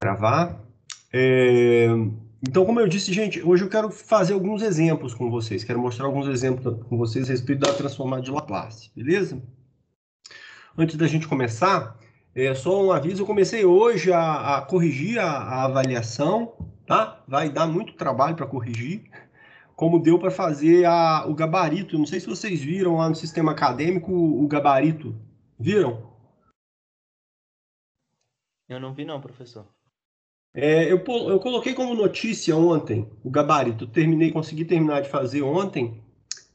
Gravar. Então, como eu disse, gente, hoje eu quero fazer alguns exemplos com vocês. Quero mostrar alguns exemplos com vocês a respeito da transformada de Laplace, beleza? Antes da gente começar, só um aviso, eu comecei hoje a corrigir a avaliação, tá? Vai dar muito trabalho para corrigir, como deu para fazer o gabarito. Não sei se vocês viram lá no sistema acadêmico o gabarito. Viram? Eu não vi não, professor. Eu coloquei como notícia ontem o gabarito. Consegui terminar de fazer ontem.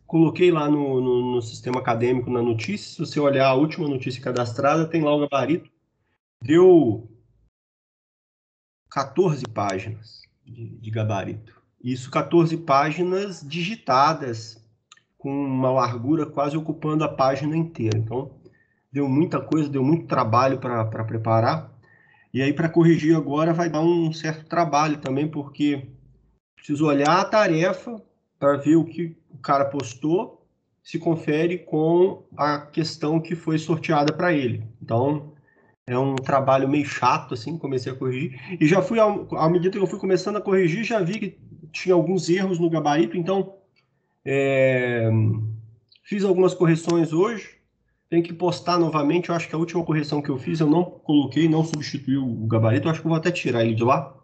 Coloquei lá no sistema acadêmico na notícia. Se você olhar a última notícia cadastrada, tem lá o gabarito. Deu 14 páginas de gabarito. Isso 14 páginas digitadas, com uma largura quase ocupando a página inteira. Então, deu muita coisa, deu muito trabalho para preparar. E aí, para corrigir agora, vai dar um certo trabalho também, porque preciso olhar a tarefa para ver o que o cara postou, se confere com a questão que foi sorteada para ele. Então, é um trabalho meio chato, assim, comecei a corrigir. E já fui, à medida que eu fui começando a corrigir, já vi que tinha alguns erros no gabarito, então fiz algumas correções hoje. Tenho que postar novamente. Eu acho que a última correção que eu fiz, eu não coloquei, não substituí o gabarito. Eu acho que eu vou até tirar ele de lá.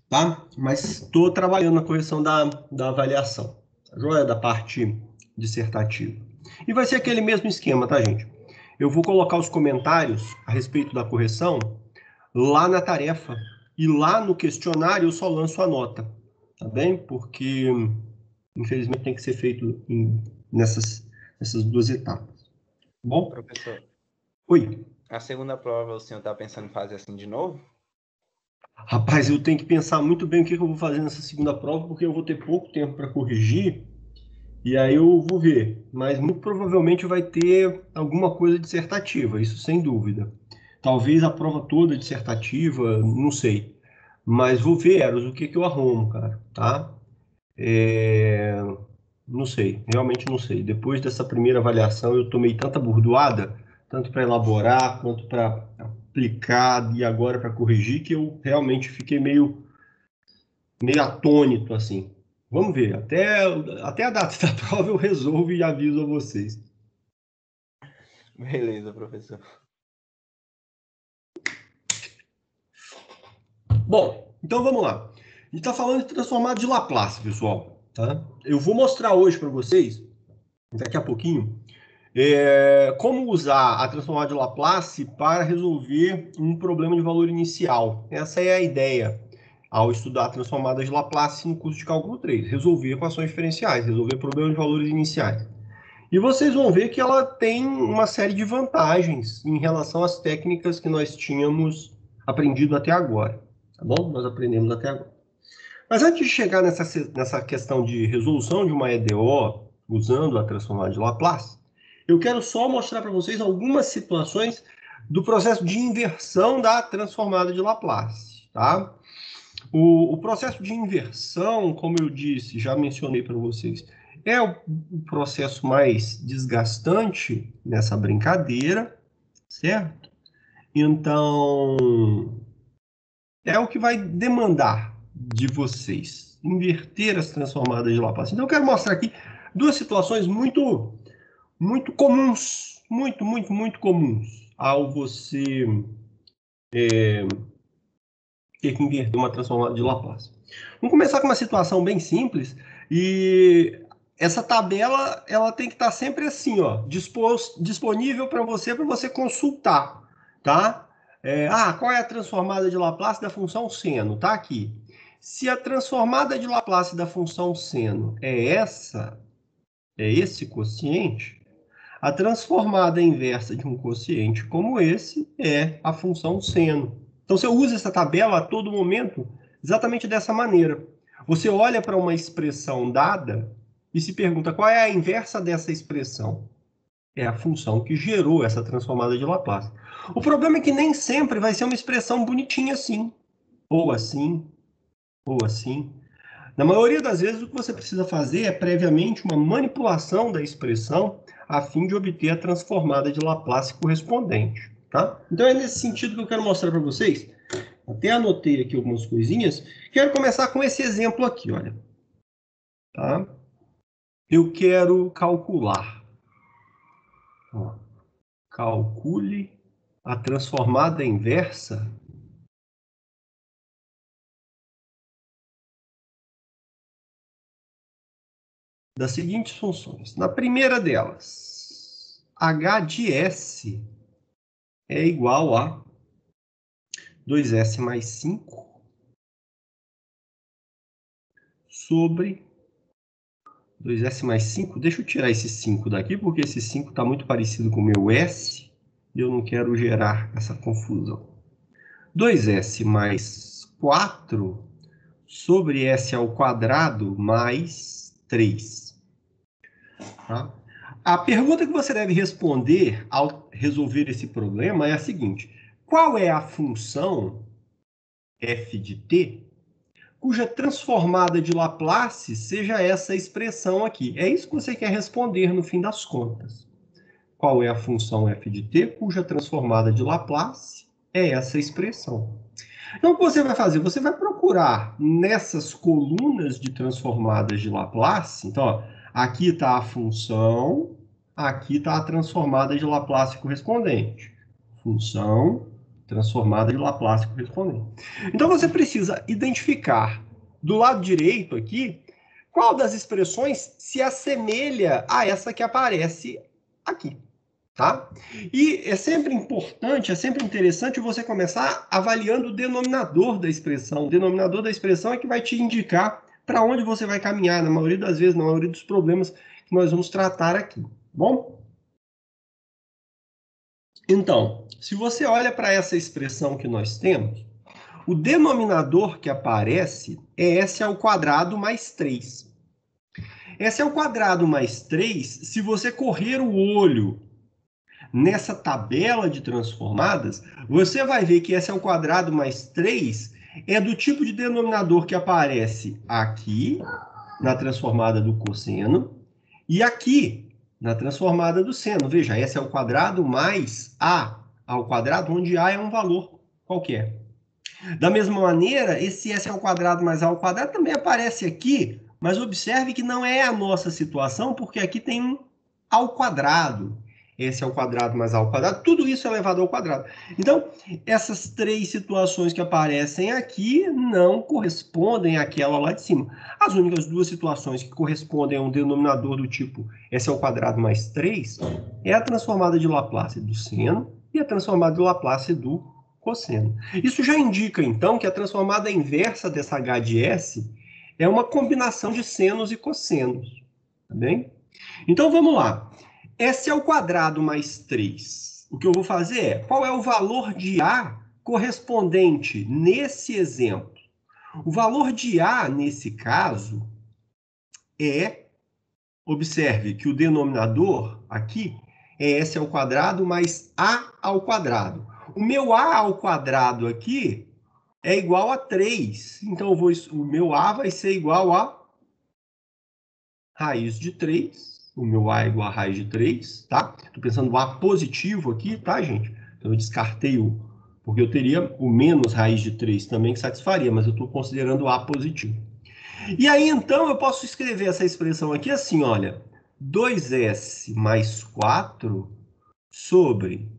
Tá? Mas estou trabalhando na correção da avaliação. Joia da parte dissertativa. E vai ser aquele mesmo esquema, tá, gente? Eu vou colocar os comentários a respeito da correção lá na tarefa. E lá no questionário eu só lanço a nota. Tá bem? Porque, infelizmente, tem que ser feito nessas duas etapas. Bom? Professor. Oi. A segunda prova o senhor está pensando em fazer assim de novo? Rapaz, eu tenho que pensar muito bem o que eu vou fazer nessa segunda prova, porque eu vou ter pouco tempo para corrigir. E aí eu vou ver, mas muito provavelmente vai ter alguma coisa dissertativa, isso sem dúvida. Talvez a prova toda dissertativa, não sei. Mas vou ver, Eros, o que eu arrumo, cara, tá? Não sei, realmente não sei. Depois dessa primeira avaliação, eu tomei tanta burdoada, tanto para elaborar quanto para aplicar e agora para corrigir, que eu realmente fiquei meio atônito, assim. Vamos ver, até a data da prova eu resolvo e aviso a vocês. Beleza, professor. Bom, então vamos lá. A gente está falando de transformada de Laplace, pessoal. Tá? Eu vou mostrar hoje para vocês, daqui a pouquinho, como usar a transformada de Laplace para resolver um problema de valor inicial. Essa é a ideia ao estudar a transformada de Laplace no curso de cálculo 3. Resolver equações diferenciais, resolver problemas de valores iniciais. E vocês vão ver que ela tem uma série de vantagens em relação às técnicas que nós tínhamos aprendido até agora. Tá bom? Nós aprendemos até agora. Mas antes de chegar nessa questão de resolução de uma EDO usando a transformada de Laplace, eu quero só mostrar para vocês algumas situações do processo de inversão da transformada de Laplace. Tá? O processo de inversão, como eu disse, já mencionei para vocês, é o processo mais desgastante nessa brincadeira, certo? Então, é o que vai demandar de vocês inverter as transformadas de Laplace. Então, eu quero mostrar aqui duas situações muito comuns, muito comuns ao você ter que inverter uma transformada de Laplace. Vamos começar com uma situação bem simples e essa tabela ela tem que estar sempre assim, ó, disponível para você consultar, tá? Qual é a transformada de Laplace da função seno? Tá aqui. Se a transformada de Laplace da função seno é esse quociente, a transformada inversa de um quociente como esse é a função seno. Então, você usa essa tabela a todo momento exatamente dessa maneira. Você olha para uma expressão dada e se pergunta qual é a inversa dessa expressão. É a função que gerou essa transformada de Laplace. O problema é que nem sempre vai ser uma expressão bonitinha assim, ou assim, ou assim. Na maioria das vezes, o que você precisa fazer é previamente uma manipulação da expressão a fim de obter a transformada de Laplace correspondente. Tá? Então é nesse sentido que eu quero mostrar para vocês. Até anotei aqui algumas coisinhas. Quero começar com esse exemplo aqui, olha. Tá? Eu quero calcular. Ó, calcule a transformada inversa das seguintes funções. Na primeira delas, h de s é igual a 2s mais 5 sobre 2s mais 5. Deixa eu tirar esse 5 daqui, porque esse 5 está muito parecido com o meu s, e eu não quero gerar essa confusão. 2s mais 4 sobre s ao quadrado mais 3. Tá? A pergunta que você deve responder ao resolver esse problema é a seguinte: qual é a função f de t cuja transformada de Laplace seja essa expressão aqui? É isso que você quer responder no fim das contas. Qual é a função f de t cuja transformada de Laplace é essa expressão? Então, o que você vai fazer? Você vai procurar nessas colunas de transformadas de Laplace. Então, ó, aqui está a função, aqui está a transformada de Laplace correspondente. Função, transformada de Laplace correspondente. Então, você precisa identificar do lado direito aqui qual das expressões se assemelha a essa que aparece aqui. Tá? E é sempre importante, é sempre interessante você começar avaliando o denominador da expressão. O denominador da expressão é que vai te indicar para onde você vai caminhar, na maioria das vezes, na maioria dos problemas que nós vamos tratar aqui. Bom? Então, se você olha para essa expressão que nós temos, o denominador que aparece é s ao quadrado mais 3. S ao quadrado mais 3, se você correr o olho nessa tabela de transformadas, você vai ver que s ao quadrado mais 3 é do tipo de denominador que aparece aqui, na transformada do cosseno, e aqui, na transformada do seno. Veja, s ao quadrado mais a ao quadrado, onde a é um valor qualquer. Da mesma maneira, esse s ao quadrado mais a ao quadrado também aparece aqui, mas observe que não é a nossa situação, porque aqui tem um ao quadrado. S ao quadrado mais a ao quadrado, tudo isso é elevado ao quadrado. Então, essas três situações que aparecem aqui não correspondem àquela lá de cima. As únicas duas situações que correspondem a um denominador do tipo S ao quadrado mais 3 é a transformada de Laplace do seno e a transformada de Laplace do cosseno. Isso já indica, então, que a transformada inversa dessa h de s é uma combinação de senos e cossenos. Tá bem? Então, vamos lá. S ao quadrado mais 3. O que eu vou fazer é, qual é o valor de A correspondente nesse exemplo? O valor de A, nesse caso, é, observe que o denominador aqui é S ao quadrado mais A ao quadrado. O meu A ao quadrado aqui é igual a 3. Então, o meu A vai ser igual a raiz de 3. O meu A é igual a raiz de 3, tá? Estou pensando no A positivo aqui, tá, gente? Então, eu descartei o... Porque eu teria o menos raiz de 3 também, que satisfaria, mas eu estou considerando o A positivo. E aí, então, eu posso escrever essa expressão aqui assim, olha. 2s mais 4 sobre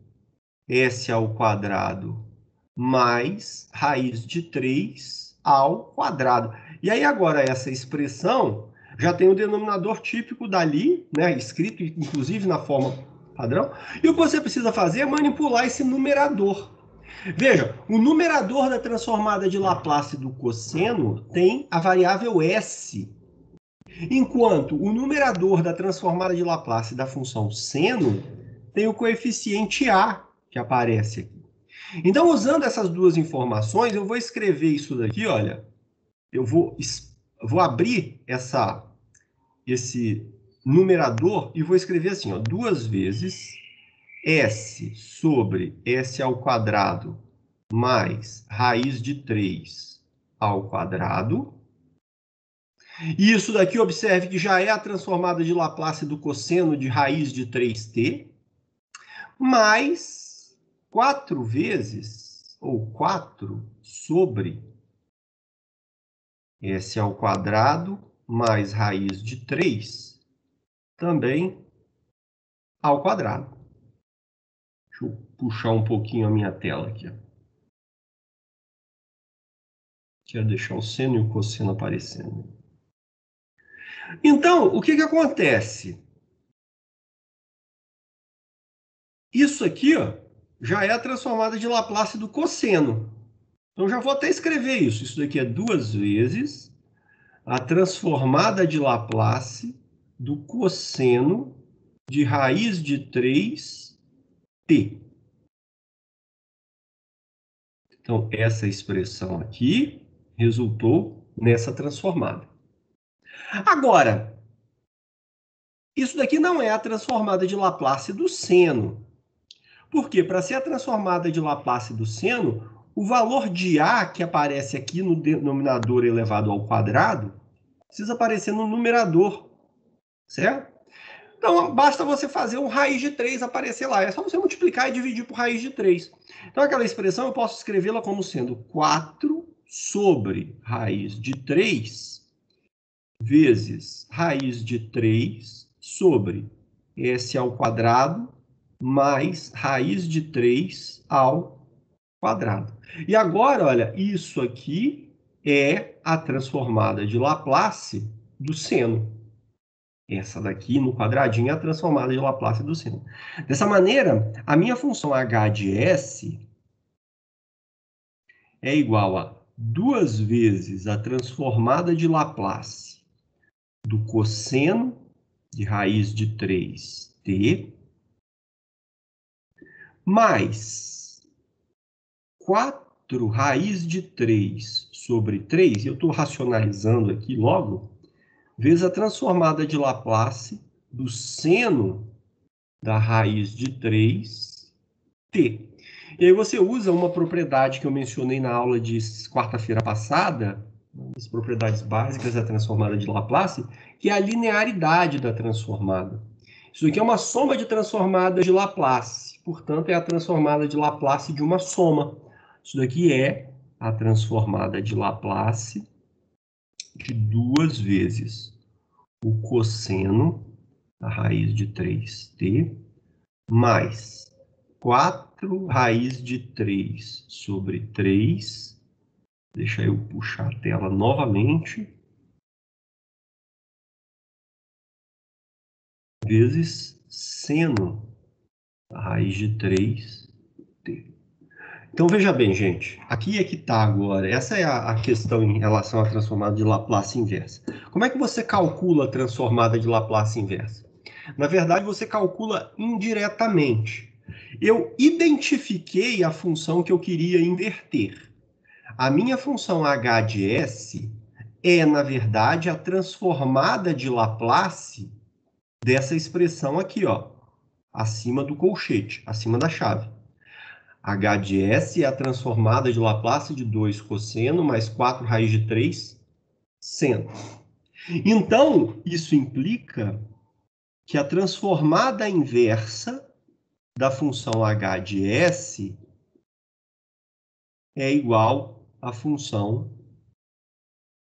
s ao quadrado mais raiz de 3 ao quadrado. E aí, agora, essa expressão já tem o denominador típico dali, né, escrito inclusive na forma padrão. E o que você precisa fazer é manipular esse numerador. Veja, o numerador da transformada de Laplace do cosseno tem a variável s, enquanto o numerador da transformada de Laplace da função seno tem o coeficiente a, que aparece aqui. Então, usando essas duas informações, eu vou escrever isso daqui, olha. Eu vou abrir esse numerador e vou escrever assim, ó, 2 vezes s sobre s ao quadrado mais raiz de 3 ao quadrado. E isso daqui, observe que já é a transformada de Laplace do cosseno de raiz de 3t, mais 4 vezes, ou 4 sobre S ao quadrado mais raiz de 3, também ao quadrado. Deixa eu puxar um pouquinho a minha tela aqui. Quero deixar o seno e o cosseno aparecendo. Então, o que acontece? Isso aqui, ó, já é a transformada de Laplace do cosseno. Então, já vou até escrever isso. Isso daqui é 2 vezes a transformada de Laplace do cosseno de raiz de 3t. Então, essa expressão aqui resultou nessa transformada. Agora, isso daqui não é a transformada de Laplace do seno. Por quê? Para ser a transformada de Laplace do seno, o valor de A que aparece aqui no denominador elevado ao quadrado precisa aparecer no numerador, certo? Então, basta você fazer um raiz de 3 aparecer lá. É só você multiplicar e dividir por raiz de 3. Então, aquela expressão eu posso escrevê-la como sendo 4 sobre raiz de 3 vezes raiz de 3 sobre S ao quadrado mais raiz de 3 ao quadrado. E agora, olha, isso aqui é a transformada de Laplace do seno. Essa daqui, no quadradinho, é a transformada de Laplace do seno. Dessa maneira, a minha função h de s é igual a 2 vezes a transformada de Laplace do cosseno de raiz de 3t mais 4 raiz de 3 sobre 3, eu estou racionalizando aqui logo, vezes a transformada de Laplace do seno da raiz de 3t. E aí você usa uma propriedade que eu mencionei na aula de quarta-feira passada, as propriedades básicas da transformada de Laplace, que é a linearidade da transformada. Isso aqui é uma soma de transformadas de Laplace, portanto é a transformada de Laplace de uma soma. Isso daqui é a transformada de Laplace de 2 vezes o cosseno da raiz de 3t mais 4 raiz de 3 sobre 3. Deixa eu puxar a tela novamente. Vezes seno da raiz de 3t. Então, veja bem, gente. Aqui é que está agora. Essa é a questão em relação à transformada de Laplace inversa. Como é que você calcula a transformada de Laplace inversa? Na verdade, você calcula indiretamente. Eu identifiquei a função que eu queria inverter. A minha função h de s é, na verdade, a transformada de Laplace dessa expressão aqui, ó, acima do colchete, acima da chave. H de S é a transformada de Laplace de 2 cosseno mais 4 raiz de 3 seno. Então, isso implica que a transformada inversa da função h de S é igual à função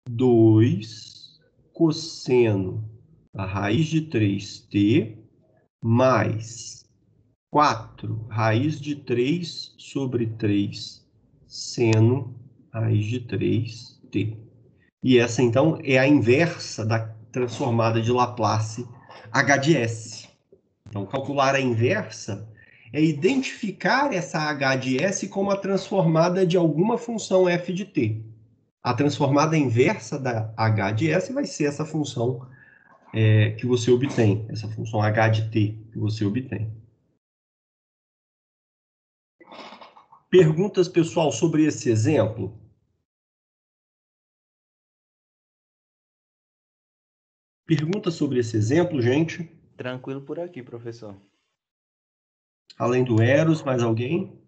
2 cosseno da raiz de 3t mais 4 raiz de 3 sobre 3 seno raiz de 3t. E essa, então, é a inversa da transformada de Laplace h de s. Então, calcular a inversa é identificar essa h de s como a transformada de alguma função f de t. A transformada inversa da h de s vai ser essa função que você obtém, essa função h de t que você obtém. Perguntas, pessoal, sobre esse exemplo? Perguntas sobre esse exemplo, gente? Tranquilo por aqui, professor. Além do Eros, mais alguém?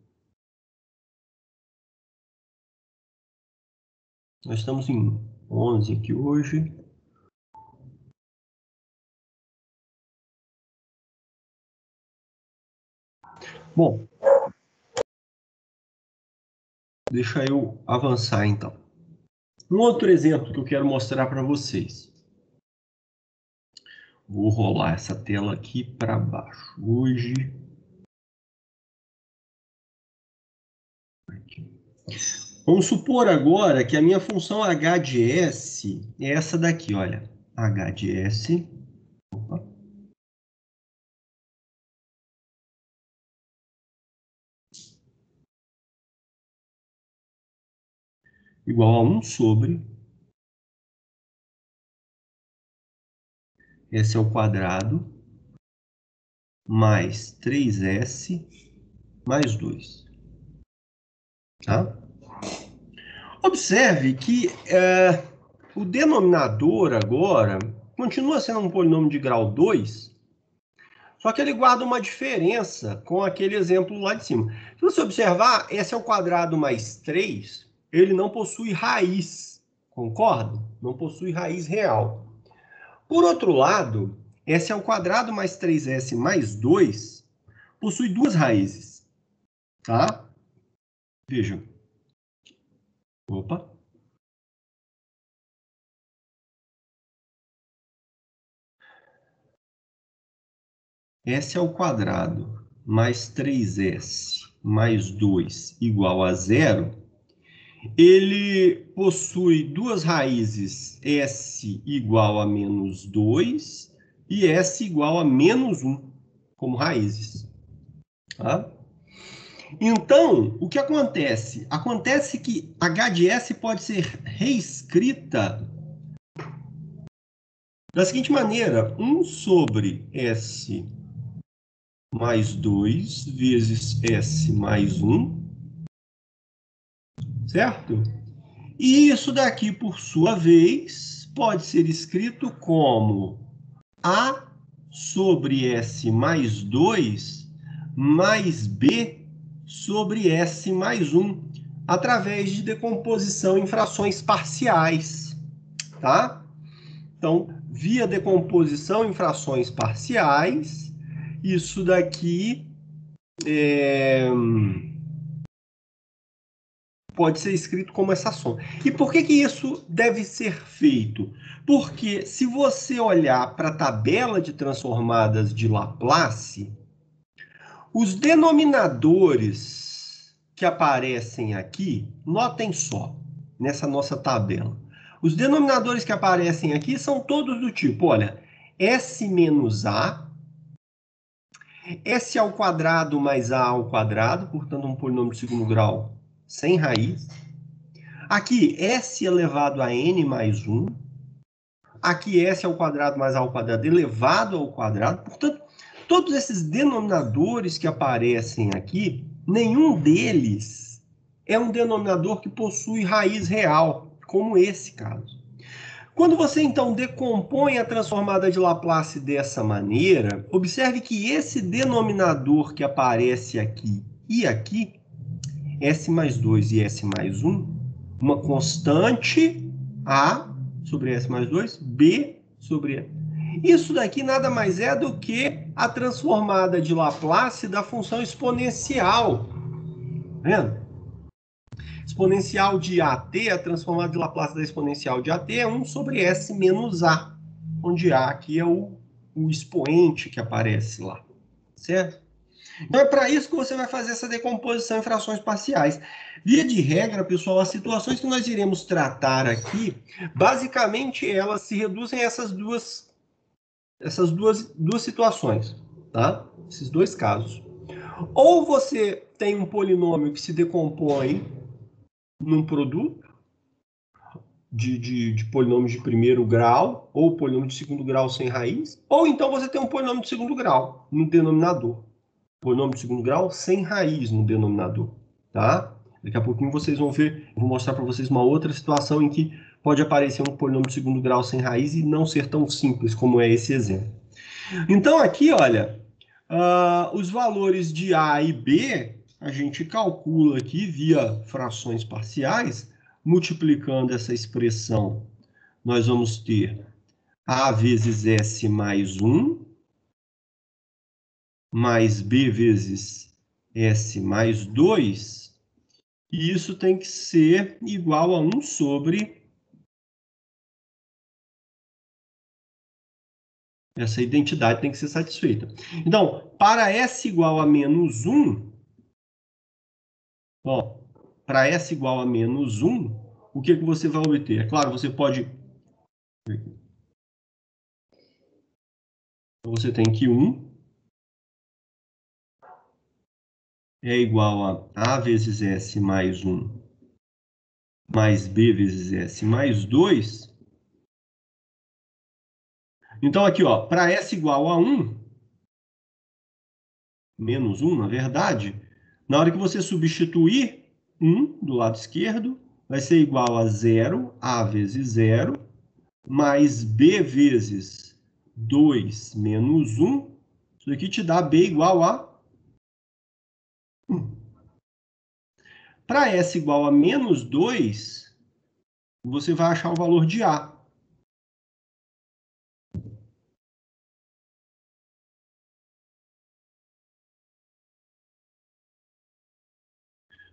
Nós estamos em 11 aqui hoje. Bom, Deixa eu avançar, então. Um outro exemplo que eu quero mostrar para vocês. Vou rolar essa tela aqui para baixo. Hoje... Aqui. Vamos supor agora que a minha função h de s é essa daqui, olha. H de s... Opa. Igual a 1 sobre s ao quadrado mais 3s mais 2. Tá? Observe que o denominador agora continua sendo um polinômio de grau 2, só que ele guarda uma diferença com aquele exemplo lá de cima. Se você observar, s ao quadrado mais 3, ele não possui raiz, concorda? Não possui raiz real. Por outro lado, s ao quadrado mais 3s mais 2 possui duas raízes, tá? Vejam. Opa. S ao quadrado mais 3s mais 2 igual a 0, ele possui duas raízes, s igual a menos 2 e s igual a menos 1 como raízes. Tá? Então, o que acontece? Acontece que h de s pode ser reescrita da seguinte maneira: 1 sobre s mais 2 vezes s mais 1, certo? E isso daqui, por sua vez, pode ser escrito como a sobre s mais 2 mais b sobre s mais 1, através de decomposição em frações parciais, tá? Então, via decomposição em frações parciais, isso daqui pode ser escrito como essa soma. E por que isso deve ser feito? Porque se você olhar para a tabela de transformadas de Laplace, os denominadores que aparecem aqui, notem só, nessa nossa tabela. Os denominadores que aparecem aqui são todos do tipo, olha, s menos a, s ao quadrado mais a ao quadrado, portanto um polinômio de segundo grau sem raiz. Aqui, s elevado a n mais 1. Aqui, s ao quadrado mais a ao quadrado elevado ao quadrado. Portanto, todos esses denominadores que aparecem aqui, nenhum deles é um denominador que possui raiz real, como esse caso. Quando você, então, decompõe a transformada de Laplace dessa maneira, observe que esse denominador que aparece aqui e aqui, s mais 2 e s mais 1, uma constante A sobre S mais 2, B sobre E. Isso daqui nada mais é do que a transformada de Laplace da função exponencial. Tá vendo? Exponencial de AT, a transformada de Laplace da exponencial de AT é 1 sobre S menos A, onde A aqui é o expoente que aparece lá, certo? Então é para isso que você vai fazer essa decomposição em frações parciais. Via de regra, pessoal, as situações que nós iremos tratar aqui, basicamente elas se reduzem a essas duas situações, tá? Esses dois casos. Ou você tem um polinômio que se decompõe num produto de polinômios de primeiro grau, ou polinômio de segundo grau sem raiz, ou então você tem um polinômio de segundo grau no denominador. Polinômio de segundo grau sem raiz no denominador, tá? Daqui a pouquinho vocês vão ver, eu vou mostrar para vocês uma outra situação em que pode aparecer um polinômio de segundo grau sem raiz e não ser tão simples como é esse exemplo. Então aqui, olha, os valores de A e B, a gente calcula aqui via frações parciais, multiplicando essa expressão, nós vamos ter A vezes S mais 1, mais B vezes S mais 2, E isso tem que ser igual a 1 sobre... Essa identidade tem que ser satisfeita. Então, para S igual a menos 1, ó, para S igual a menos 1, o que você vai obter? É claro, você pode... Você tem que 1 é igual a vezes S mais 1 mais B vezes S mais 2. Então, aqui, ó, para S igual a 1, menos 1, na verdade, na hora que você substituir 1 do lado esquerdo, vai ser igual a 0, A vezes 0, mais B vezes 2 menos 1. Isso aqui te dá B igual a 1. Para S igual a menos 2, você vai achar o valor de A.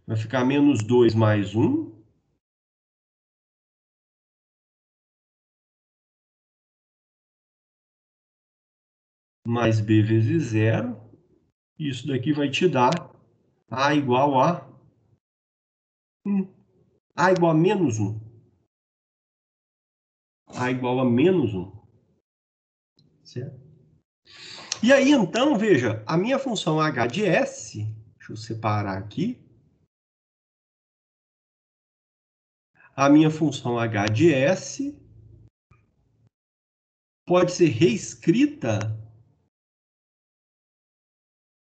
Vai ficar menos 2 mais 1. Mais B vezes 0. Isso daqui vai te dar A igual a 1. A igual a menos 1. A igual a menos 1. Certo? E aí, então, veja, a minha função h de S, deixa eu separar aqui. A minha função h de S pode ser reescrita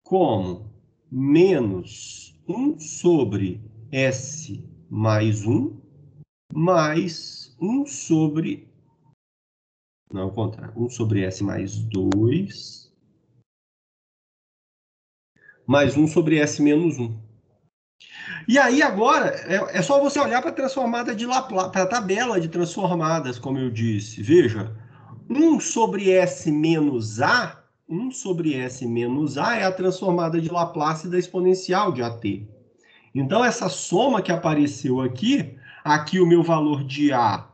como menos 1 sobre S mais 1 mais 1 sobre... Não, ao contrário. 1 sobre S mais 2 mais 1 sobre S menos 1. E aí, agora, é só você olhar para a transformada de Laplace, para a tabela de transformadas, como eu disse. Veja, 1 sobre S menos A, 1 sobre S menos A é a transformada de Laplace da exponencial de AT. Então, essa soma que apareceu aqui, aqui o meu valor de A,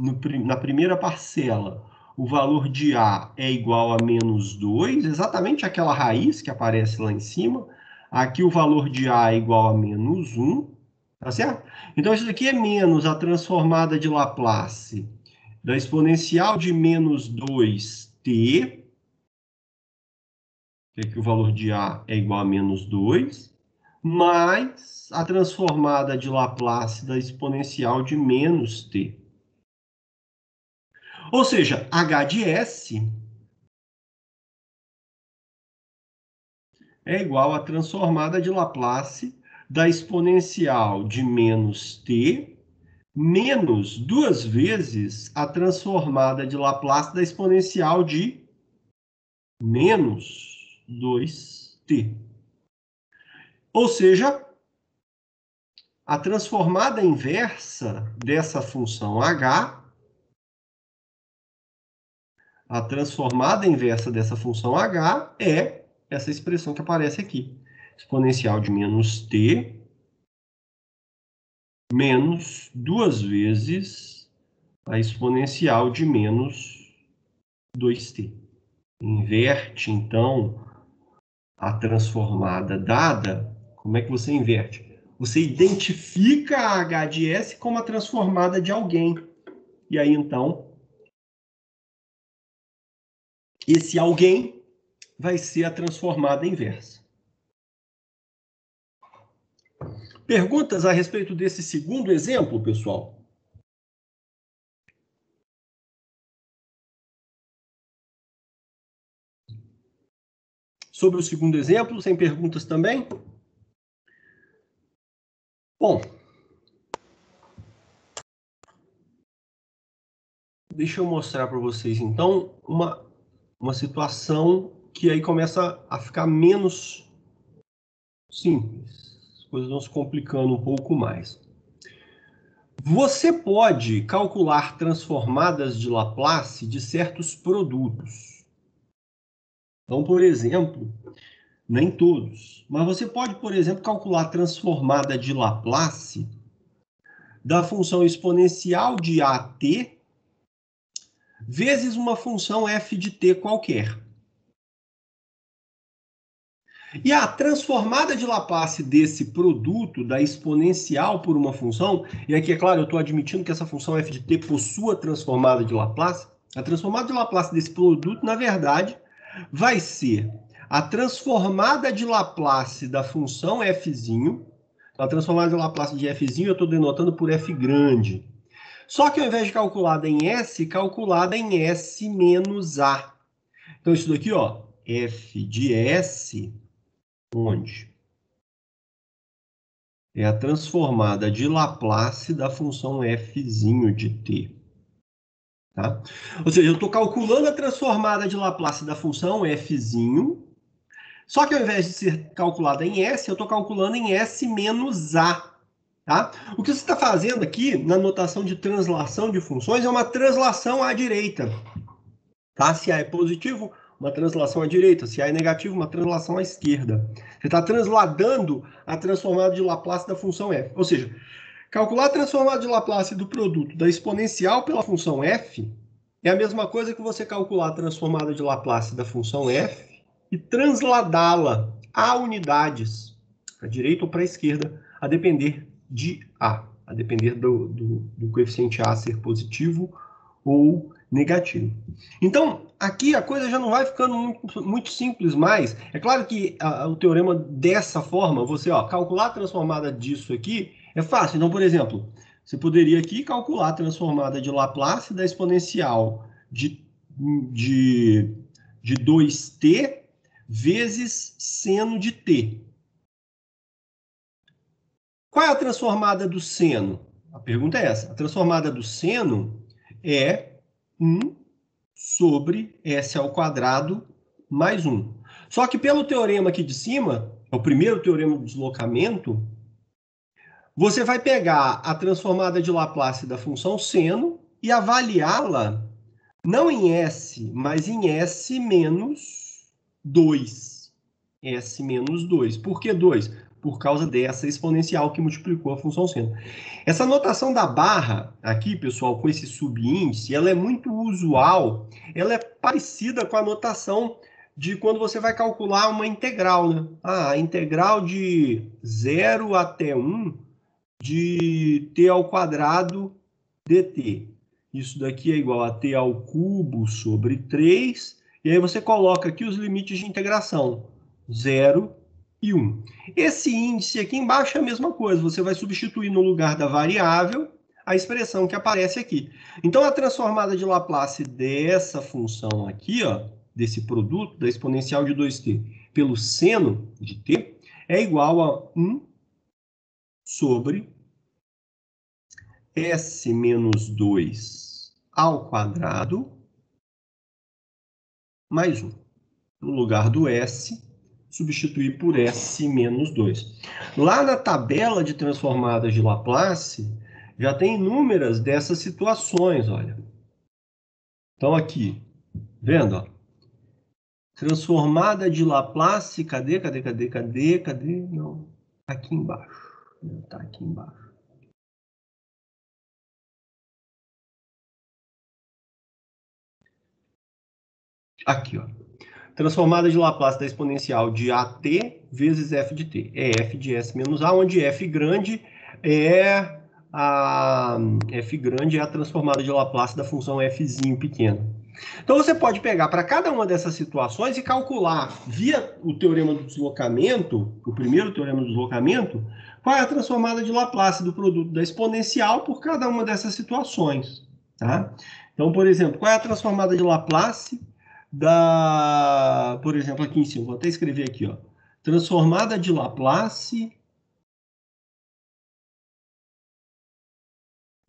na primeira parcela, o valor de A é igual a menos 2, exatamente aquela raiz que aparece lá em cima. Aqui o valor de A é igual a menos 1, tá certo? Então, isso daqui é menos a transformada de Laplace da exponencial de menos 2t, que aqui o valor de A é igual a menos 2, mais a transformada de Laplace da exponencial de menos t. Ou seja, h de S é igual à transformada de Laplace da exponencial de menos t menos 2 vezes a transformada de Laplace da exponencial de menos 2t. Ou seja, a transformada inversa dessa função h, a transformada inversa dessa função h é essa expressão que aparece aqui. Exponencial de menos t menos 2 vezes a exponencial de menos 2t. Inverte, então, a transformada dada. Como é que você inverte? Você identifica a h de S como a transformada de alguém. E aí, então, esse alguém vai ser a transformada inversa. Perguntas a respeito desse segundo exemplo, pessoal? Sobre o segundo exemplo, sem perguntas também? Bom, deixa eu mostrar para vocês, então, uma situação que aí começa a ficar menos simples. As coisas vão se complicando um pouco mais. Você pode calcular transformadas de Laplace de certos produtos. Então, por exemplo, Nem todos. Mas você pode, por exemplo, calcular a transformada de Laplace da função exponencial de AT vezes uma função f de t qualquer. E a transformada de Laplace desse produto da exponencial por uma função, e aqui, é claro, eu estou admitindo que essa função f de t possua transformada de Laplace, a transformada de Laplace desse produto, na verdade, vai ser a transformada de Laplace da função f'zinho. A transformada de Laplace de f'zinho eu estou denotando por f grande. Só que ao invés de calculada em S, calculada em S menos A. Então isso daqui, ó, f de S, onde é a transformada de Laplace da função f'zinho de t. Tá? Ou seja, eu estou calculando a transformada de Laplace da função f'zinho, só que ao invés de ser calculada em S, eu estou calculando em S menos A. Tá? O que você está fazendo aqui, na notação de translação de funções, é uma translação à direita. Tá? Se A é positivo, uma translação à direita. Se A é negativo, uma translação à esquerda. Você está transladando a transformada de Laplace da função f. Ou seja, calcular a transformada de Laplace do produto da exponencial pela função f é a mesma coisa que você calcular a transformada de Laplace da função f e transladá-la a unidades, para a direita ou para a esquerda, a depender de A, a depender do coeficiente A ser positivo ou negativo. Então, aqui a coisa já não vai ficando muito simples mais. É claro que o teorema dessa forma, você calcular a transformada disso aqui é fácil. Então, por exemplo, você poderia aqui calcular a transformada de Laplace da exponencial de 2t vezes seno de t. Qual é a transformada do seno? A pergunta é essa. A transformada do seno é 1 sobre s ao quadrado mais 1. Só que pelo teorema aqui de cima, é o primeiro teorema do deslocamento, você vai pegar a transformada de Laplace da função seno e avaliá-la não em s, mas em s menos 2. S menos 2. Por que 2? Por causa dessa exponencial que multiplicou a função seno. Essa notação da barra aqui, pessoal, com esse subíndice, ela é muito usual. Ela é parecida com a notação de quando você vai calcular uma integral, né? A integral de 0 até 1 de t ao quadrado dt. Isso daqui é igual a t ao cubo sobre 3. E aí você coloca aqui os limites de integração. 0 e 1. Esse índice aqui embaixo é a mesma coisa. Você vai substituir no lugar da variável a expressão que aparece aqui. Então, a transformada de Laplace dessa função aqui, ó, desse produto, da exponencial de 2t pelo seno de t, é igual a 1 sobre s menos 2 ao quadrado mais 1. No lugar do s, substituir por s menos 2. Lá na tabela de transformadas de Laplace, já tem inúmeras dessas situações, olha. Então, aqui, vendo? Ó, transformada de Laplace, cadê? Não, aqui embaixo. Tá aqui embaixo. Aqui, ó. Transformada de Laplace da exponencial de AT vezes f de t. É f de s menos a, onde f grande é a transformada de Laplace da função fzinho pequeno. Então, você pode pegar para cada uma dessas situações e calcular, via o teorema do deslocamento, o primeiro teorema do deslocamento, qual é a transformada de Laplace do produto da exponencial por cada uma dessas situações. Tá? Então, por exemplo, qual é a transformada de Laplace por exemplo, aqui em cima, vou até escrever aqui, ó, transformada de Laplace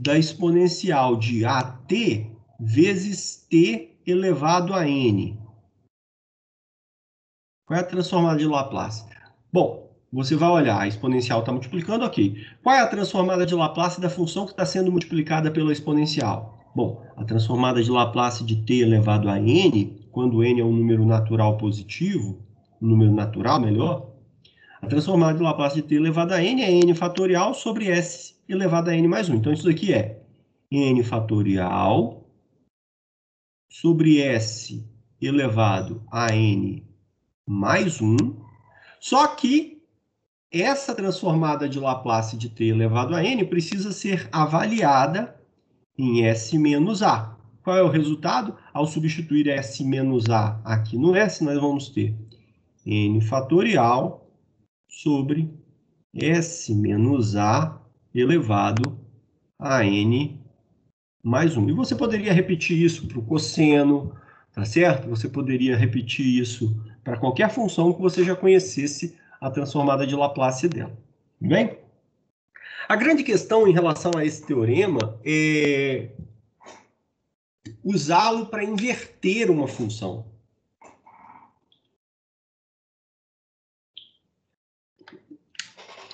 da exponencial de AT vezes t elevado a n. Qual é a transformada de Laplace? Bom, você vai olhar, a exponencial está multiplicando, ok. Qual é a transformada de Laplace da função que está sendo multiplicada pela exponencial? Bom, a transformada de Laplace de t elevado a n, quando n é um número natural positivo, número natural, melhor, a transformada de Laplace de t elevado a n é n fatorial sobre s elevado a n mais 1. Então, isso daqui é n fatorial sobre s elevado a n mais 1. Só que essa transformada de Laplace de t elevado a n precisa ser avaliada em S menos A. Qual é o resultado? Ao substituir S menos A aqui no S, nós vamos ter n fatorial sobre S menos A elevado a n mais 1. E você poderia repetir isso para o cosseno, tá certo? Você poderia repetir isso para qualquer função que você já conhecesse a transformada de Laplace dela. Tudo bem? A grande questão em relação a esse teorema é usá-lo para inverter uma função.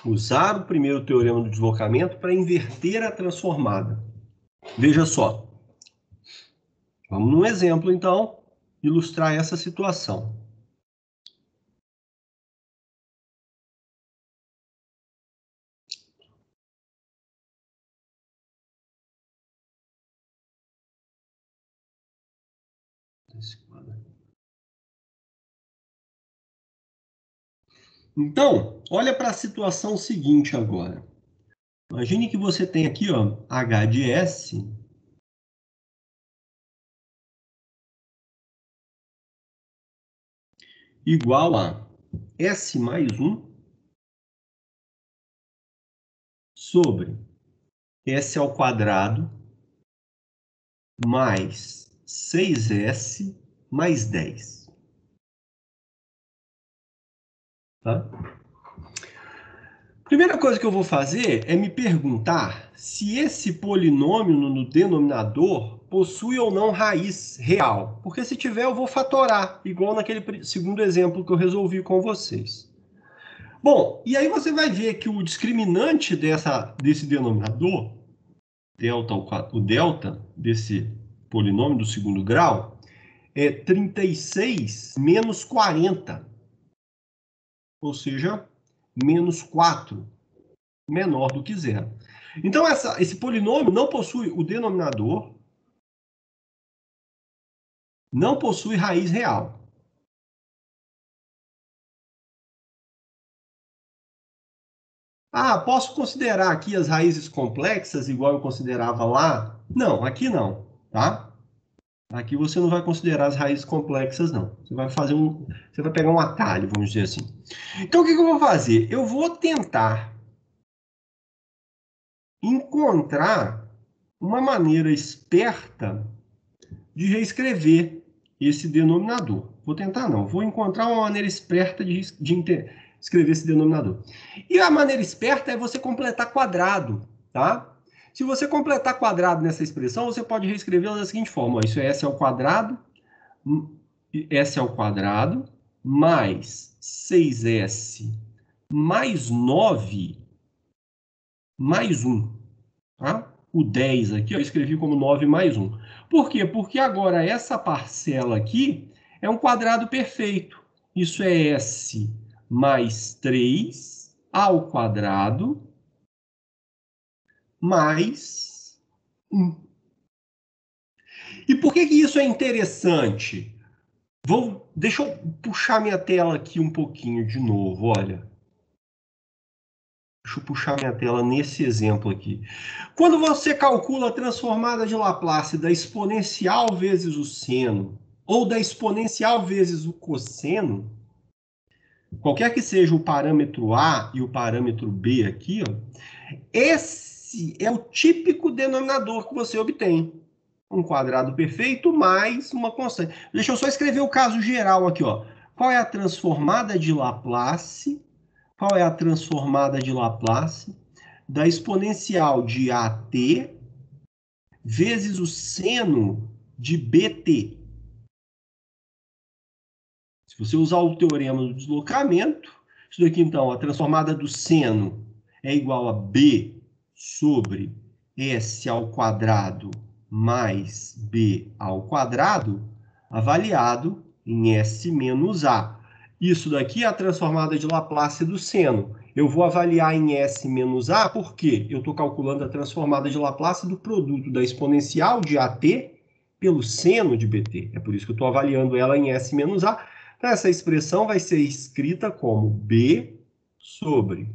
Usar o primeiro teorema do deslocamento para inverter a transformada. Veja só. Vamos num exemplo, então, ilustrar essa situação. Então, olha para a situação seguinte agora. Imagine que você tem aqui, ó, h de s igual a s mais 1 sobre s ao quadrado mais 6s mais 10. Tá? Primeira coisa que eu vou fazer é me perguntar se esse polinômio no denominador possui ou não raiz real. Porque se tiver, eu vou fatorar, igual naquele segundo exemplo que eu resolvi com vocês. Bom, e aí você vai ver que o discriminante desse denominador, o delta desse polinômio do segundo grau, é 36 menos 40. Ou seja, menos 4, menor do que zero. Então, esse polinômio não possui o denominador, não possui raiz real. Ah, posso considerar aqui as raízes complexas igual eu considerava lá? Não, aqui não, tá? Aqui você não vai considerar as raízes complexas, não. Você vai pegar um atalho, vamos dizer assim. Então, o que eu vou fazer? Eu vou tentar encontrar uma maneira esperta de reescrever esse denominador. Vou tentar, não. Vou encontrar uma maneira esperta de escrever esse denominador. E a maneira esperta é você completar quadrado, tá? Se você completar quadrado nessa expressão, você pode reescrevê-la da seguinte forma. Ó, isso é s ao quadrado mais 6s mais 9 mais 1. Tá? O 10 aqui, eu escrevi como 9 mais 1. Por quê? Porque agora essa parcela aqui é um quadrado perfeito. Isso é s mais 3 ao quadrado mais 1. E por que isso é interessante? Deixa eu puxar minha tela aqui um pouquinho de novo, olha. Deixa eu puxar minha tela nesse exemplo aqui. Quando você calcula a transformada de Laplace da exponencial vezes o seno, ou da exponencial vezes o cosseno, qualquer que seja o parâmetro A e o parâmetro B aqui, ó, esse é o típico denominador que você obtém. Um quadrado perfeito mais uma constante. Deixa eu só escrever o caso geral aqui, ó. Qual é a transformada de Laplace? Qual é a transformada de Laplace da exponencial de AT vezes o seno de BT? Se você usar o teorema do deslocamento, isso daqui, então, a transformada do seno é igual a B sobre S ao quadrado mais B ao quadrado, avaliado em S menos A. Isso daqui é a transformada de Laplace do seno. Eu vou avaliar em S menos A, por quê? Eu estou calculando a transformada de Laplace do produto da exponencial de AT pelo seno de BT. É por isso que eu estou avaliando ela em S menos A. Então, essa expressão vai ser escrita como B sobre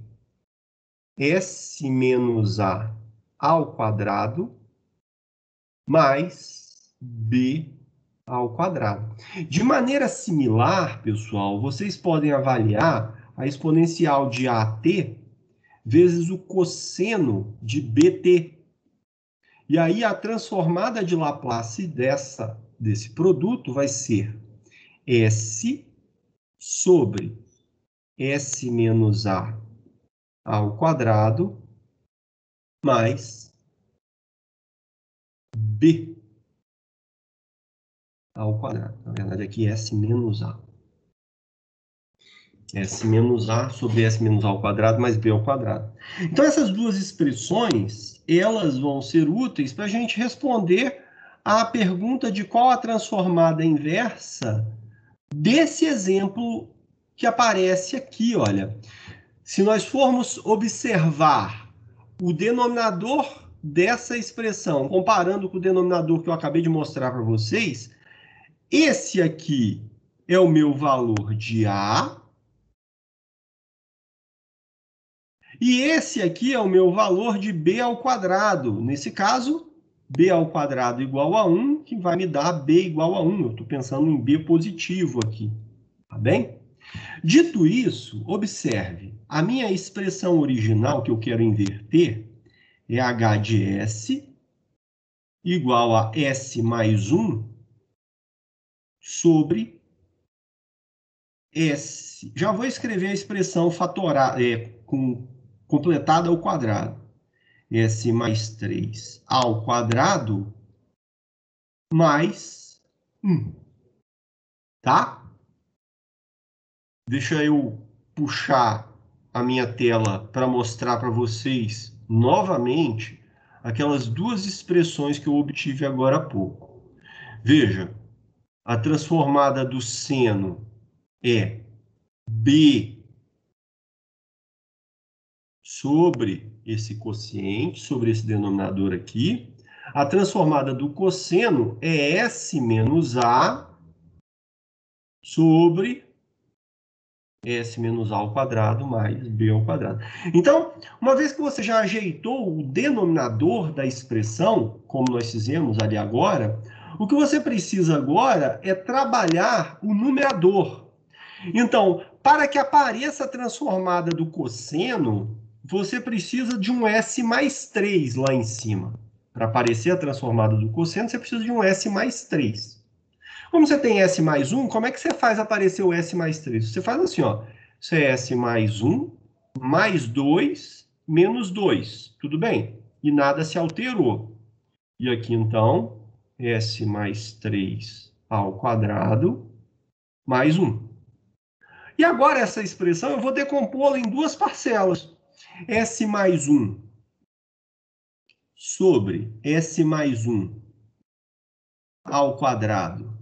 S menos A ao quadrado mais B ao quadrado. De maneira similar, pessoal, vocês podem avaliar a exponencial de AT vezes o cosseno de BT. E aí a transformada de Laplace desse produto vai ser S sobre S menos A ao quadrado mais B ao quadrado. Na verdade, aqui é S menos A. S menos A sobre S menos A ao quadrado mais B ao quadrado. Então, essas duas expressões, elas vão ser úteis para a gente responder à pergunta de qual a transformada inversa desse exemplo que aparece aqui, olha. Se nós formos observar o denominador dessa expressão, comparando com o denominador que eu acabei de mostrar para vocês, esse aqui é o meu valor de A, e esse aqui é o meu valor de B ao quadrado. Nesse caso, B ao quadrado igual a 1, que vai me dar B igual a 1. Eu estou pensando em B positivo aqui, tá bem? Dito isso, observe, a minha expressão original que eu quero inverter é H de S igual a S mais 1 sobre S. Já vou escrever a expressão fatorada, completada ao quadrado. S mais 3 ao quadrado mais 1. Tá? Deixa eu puxar a minha tela para mostrar para vocês novamente aquelas duas expressões que eu obtive agora há pouco. Veja, a transformada do seno é B sobre esse quociente, sobre esse denominador aqui. A transformada do cosseno é S menos A sobre S menos A ao quadrado mais B ao quadrado. Então, uma vez que você já ajeitou o denominador da expressão, como nós fizemos ali agora, o que você precisa agora é trabalhar o numerador. Então, para que apareça a transformada do cosseno, você precisa de um S mais 3 lá em cima. Para aparecer a transformada do cosseno, você precisa de um S mais 3. Como você tem S mais 1, como é que você faz aparecer o S mais 3? Você faz assim, ó. Isso é S mais 1, mais 2, menos 2. Tudo bem? E nada se alterou. E aqui, então, S mais 3 ao quadrado, mais 1. E agora essa expressão eu vou decompô-la em duas parcelas. S mais 1 sobre S mais 1 ao quadrado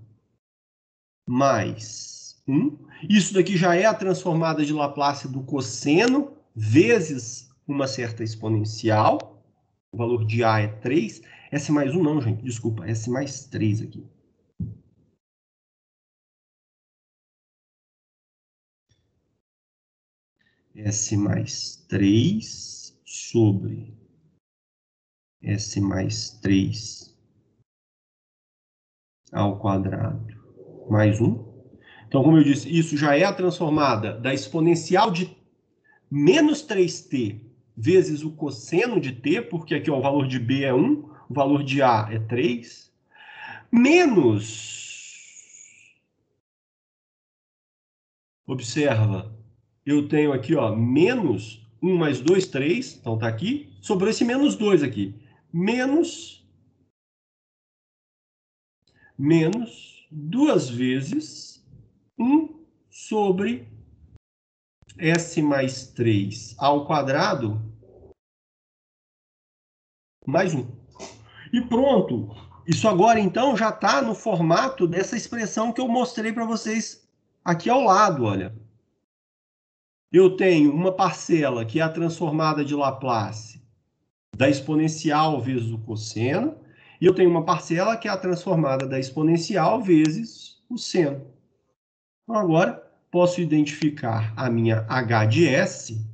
mais 1. Isso daqui já é a transformada de Laplace do cosseno vezes uma certa exponencial. O valor de A é 3. S mais 1 não, gente, desculpa. S mais 3 aqui. S mais 3 sobre S mais 3 ao quadrado mais 1. Então, como eu disse, isso já é a transformada da exponencial de menos 3t vezes o cosseno de t, porque aqui ó, o valor de b é 1, o valor de a é 3, menos, observa, eu tenho aqui ó, menos 1 mais 2, 3, então tá aqui, sobrou esse menos 2 aqui, menos 2 vezes 1 sobre S mais 3 ao quadrado mais 1. E pronto. Isso agora, então, já está no formato dessa expressão que eu mostrei para vocês aqui ao lado, olha. Eu tenho uma parcela que é a transformada de Laplace da exponencial vezes o cosseno, e eu tenho uma parcela que é a transformada da exponencial vezes o seno. Então, agora, posso identificar a minha h de S.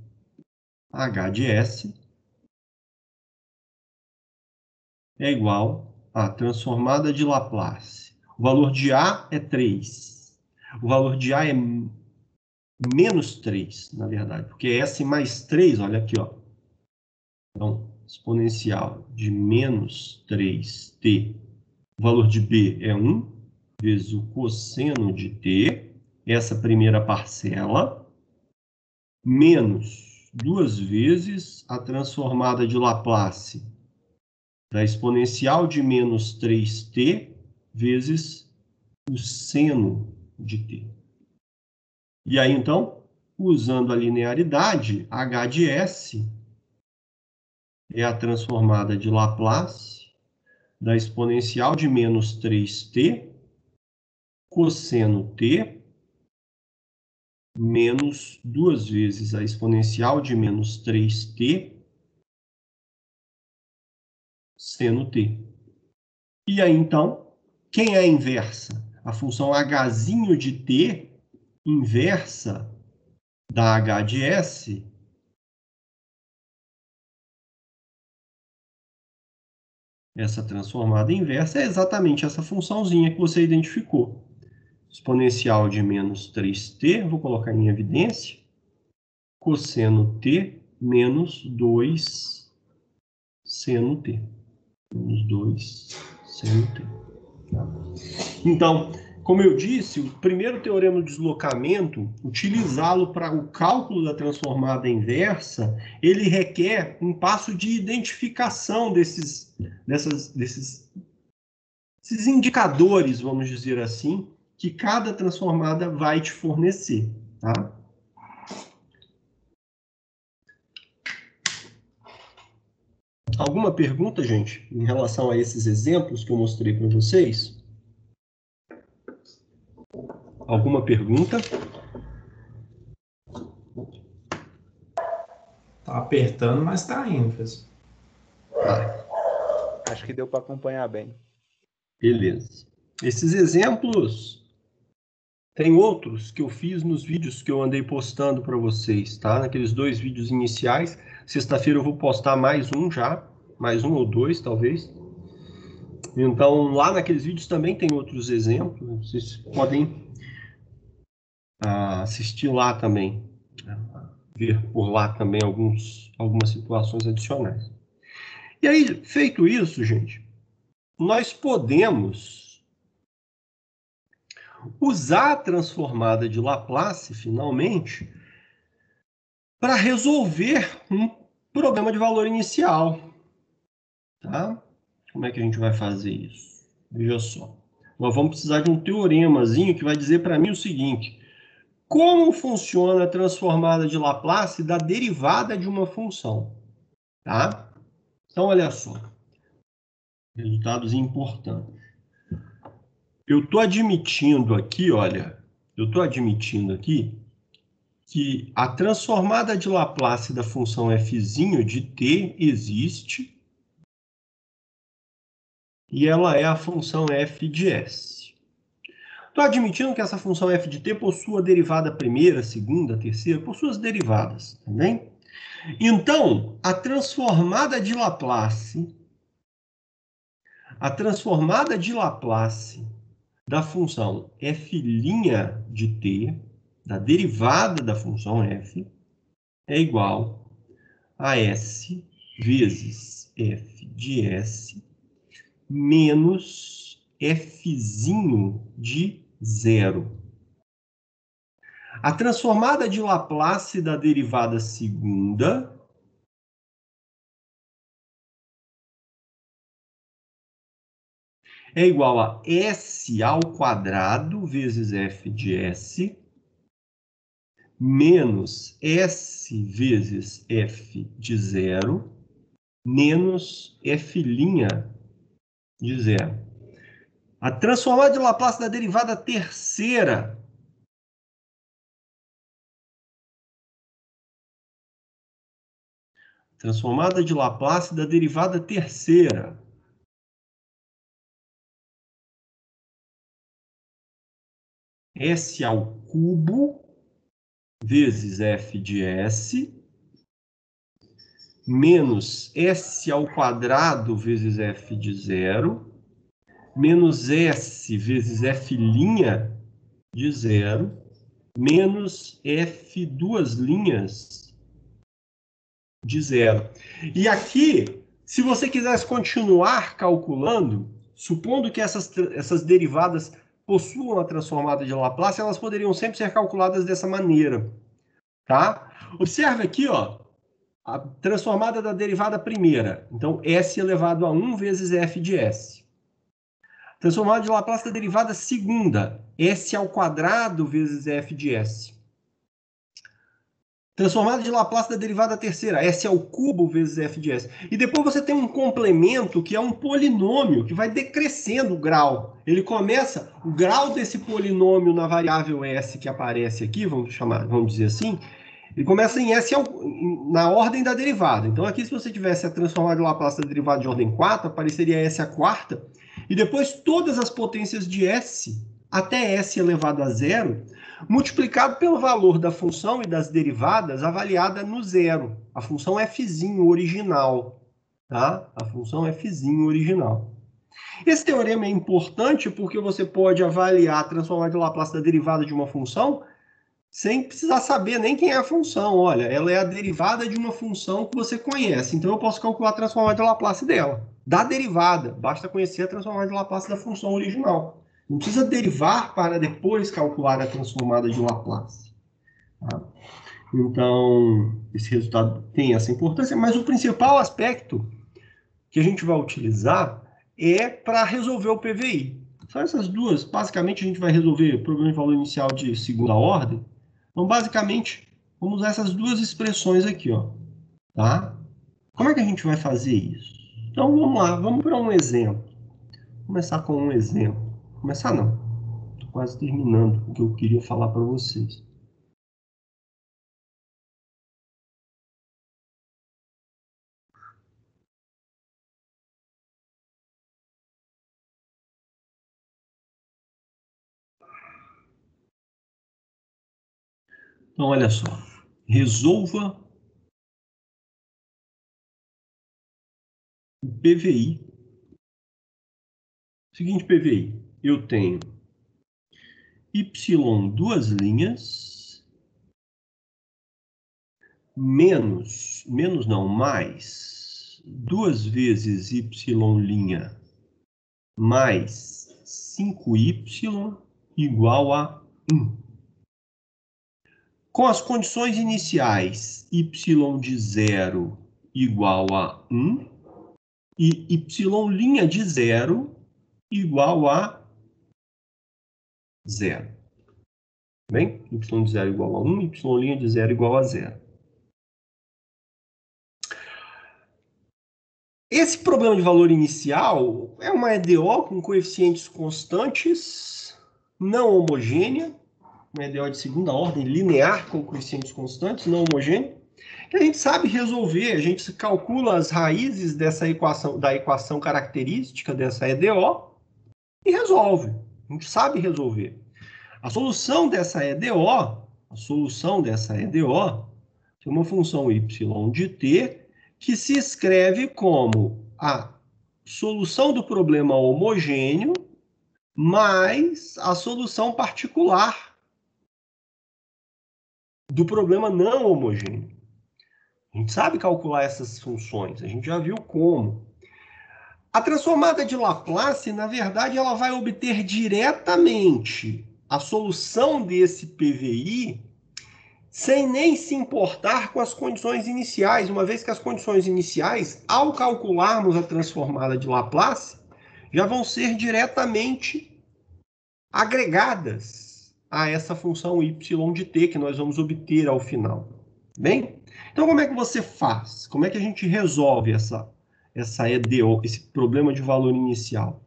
H de S é igual a transformada de Laplace. O valor de A é 3. O valor de A é menos 3, na verdade, porque S mais 3, olha aqui, ó. Então, exponencial de menos 3t. O valor de B é 1 vezes o cosseno de t, essa primeira parcela, menos 2 vezes a transformada de Laplace da exponencial de menos 3t vezes o seno de t. E aí, então, usando a linearidade, h de S é a transformada de Laplace da exponencial de menos 3t cosseno t menos 2 vezes a exponencial de menos 3t seno t. E aí, então, quem é a inversa? A função hzinho de t inversa da h de S essa transformada inversa é exatamente essa funçãozinha que você identificou. Exponencial de menos 3t, vou colocar em evidência, cosseno t menos 2 seno t. Menos 2 seno t. Tá? Então, como eu disse, o primeiro teorema de deslocamento, utilizá-lo para o cálculo da transformada inversa, ele requer um passo de identificação desses indicadores, vamos dizer assim, que cada transformada vai te fornecer. Tá? Alguma pergunta, gente, em relação a esses exemplos que eu mostrei para vocês? Alguma pergunta? Tá apertando, mas tá indo, professor. Acho que deu para acompanhar bem. Beleza. Esses exemplos, tem outros que eu fiz nos vídeos que eu andei postando para vocês, tá? Naqueles 2 vídeos iniciais. Sexta-feira eu vou postar mais um já, mais um ou 2, talvez. Então, lá naqueles vídeos também tem outros exemplos. Vocês podem assistir lá também, ver por lá também algumas situações adicionais. E aí, feito isso, gente, nós podemos usar a transformada de Laplace, finalmente, para resolver um problema de valor inicial. Tá? Como é que a gente vai fazer isso? Veja só. Nós vamos precisar de um teoremazinho que vai dizer para mim o seguinte: como funciona a transformada de Laplace da derivada de uma função? Tá? Então, olha só. Resultados importantes. Eu estou admitindo aqui, olha, que a transformada de Laplace da função f'zinho de t existe e ela é a função f de s. Estou admitindo que essa função f de t possua derivada primeira, segunda, terceira, possua as derivadas, tá bem? Então, a transformada de Laplace da função f' de t, da derivada da função f, é igual a s vezes f de s menos f'zinho de zero. A transformada de Laplace da derivada segunda é igual a s ao quadrado vezes f de s menos s vezes f de zero menos f' de zero. A transformada de Laplace da derivada terceira Transformada de Laplace da derivada terceira. S ao cubo vezes f de s menos s ao quadrado vezes f de zero menos s vezes f' de zero menos f duas linhas de zero. E aqui, se você quisesse continuar calculando, supondo que essas derivadas possuam a transformada de Laplace, elas poderiam sempre ser calculadas dessa maneira, tá? Observe aqui, ó, a transformada da derivada primeira. Então, s elevado a 1 vezes f de s. Transformada de Laplace da derivada segunda, s ao quadrado vezes f de s. Transformada de Laplace da derivada terceira, s ao cubo vezes f de s. E depois você tem um complemento que é um polinômio que vai decrescendo o grau. Ele começa, o grau desse polinômio na variável s que aparece aqui, vamos dizer assim, ele começa em s na ordem da derivada. Então aqui, se você tivesse a transformada de Laplace da derivada de ordem 4, apareceria s à quarta, e depois todas as potências de s até s elevado a zero, multiplicado pelo valor da função e das derivadas avaliada no zero. A função fzinho original, tá? A função fzinho original. Esse teorema é importante porque você pode avaliar a transformada de Laplace da derivada de uma função sem precisar saber nem quem é a função. Olha, ela é a derivada de uma função que você conhece. Então, eu posso calcular a transformada de Laplace dela. Da derivada, basta conhecer a transformada de Laplace da função original. Não precisa derivar para depois calcular a transformada de Laplace. Tá? Então, esse resultado tem essa importância, mas o principal aspecto que a gente vai utilizar é para resolver o PVI. Só essas duas, basicamente a gente vai resolver o problema de valor inicial de segunda ordem. Então, basicamente, vamos usar essas duas expressões aqui, ó, tá? Como é que a gente vai fazer isso? Então, vamos lá, vamos para um exemplo. Vou começar com um exemplo. Começar não, estou quase terminando o que eu queria falar para vocês. Então, olha só, resolva o PVI. Seguinte PVI, eu tenho y duas linhas menos não, mais duas vezes y' mais 5y igual a 1. Com as condições iniciais, y de 0 igual a 1 e y' de 0 igual a 0. Bem? Y de 0 igual a 1, y' de 0 igual a 0. Esse problema de valor inicial é uma EDO com coeficientes constantes, não homogênea, uma EDO de segunda ordem linear com coeficientes constantes, não homogênea, que a gente sabe resolver, a gente calcula as raízes dessa equação, da equação característica dessa EDO e resolve. A gente sabe resolver. A solução dessa EDO tem uma função y de t que se escreve como a solução do problema homogêneo mais a solução particular do problema não homogêneo. A gente sabe calcular essas funções, a gente já viu como. A transformada de Laplace, na verdade, ela vai obter diretamente a solução desse PVI sem nem se importar com as condições iniciais, uma vez que as condições iniciais, ao calcularmos a transformada de Laplace, já vão ser diretamente agregadas a essa função y de t que nós vamos obter ao final. Bem? Então, como é que você faz? Como é que a gente resolve essa EDO, esse problema de valor inicial?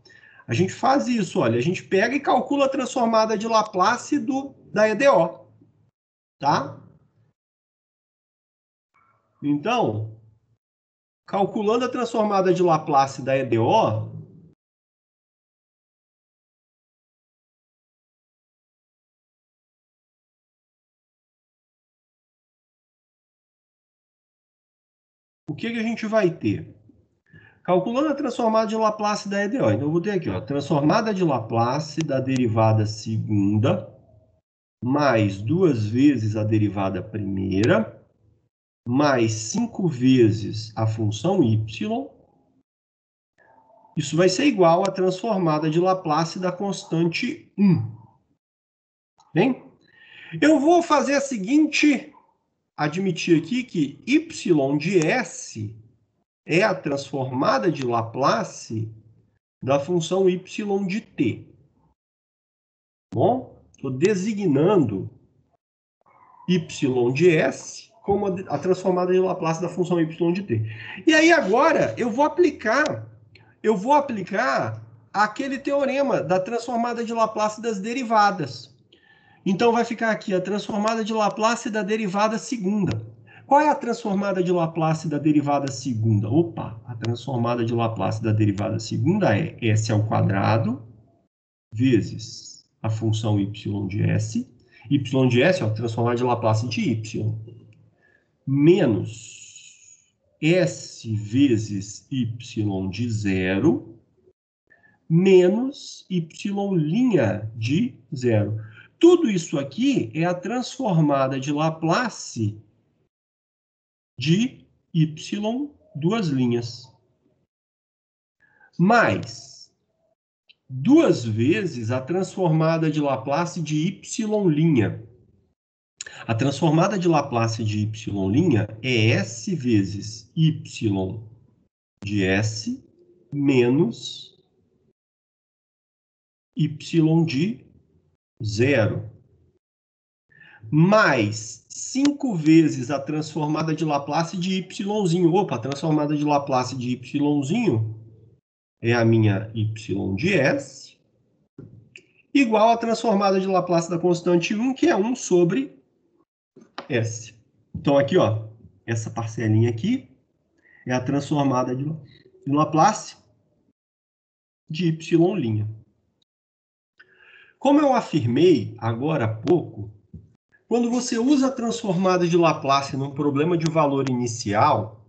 A gente faz isso, olha, a gente pega e calcula a transformada de Laplace da EDO. Tá? Então, calculando a transformada de Laplace da EDO, o que a gente vai ter? Calculando a transformada de Laplace da EDO. Então, eu vou ter aqui, ó, transformada de Laplace da derivada segunda, mais 2 vezes a derivada primeira, mais 5 vezes a função y. Isso vai ser igual à transformada de Laplace da constante 1. Bem? Eu vou fazer a seguinte, admitir aqui que y de S é a transformada de Laplace da função y de t. Bom, estou designando y de S como a transformada de Laplace da função y de t. E aí agora eu vou aplicar aquele teorema da transformada de Laplace das derivadas. Então vai ficar aqui a transformada de Laplace da derivada segunda. Qual é a transformada de Laplace da derivada segunda? Opa, a transformada de Laplace da derivada segunda é S ao quadrado vezes a função y de S. Y de S, ó, transformada de Laplace de y, menos S vezes y de 0, menos y' de 0. Tudo isso aqui é a transformada de Laplace de y, duas linhas. Mais 2 vezes a transformada de Laplace de y'. A transformada de Laplace de y' é S vezes y de S menos y de 0. Mais 5 vezes a transformada de Laplace de y'. Opa, a transformada de Laplace de y' é a minha y de S, igual a transformada de Laplace da constante 1, que é 1 sobre S. Então, aqui, ó, essa parcelinha aqui é a transformada de Laplace de y'. Como eu afirmei agora há pouco, quando você usa a transformada de Laplace num problema de valor inicial,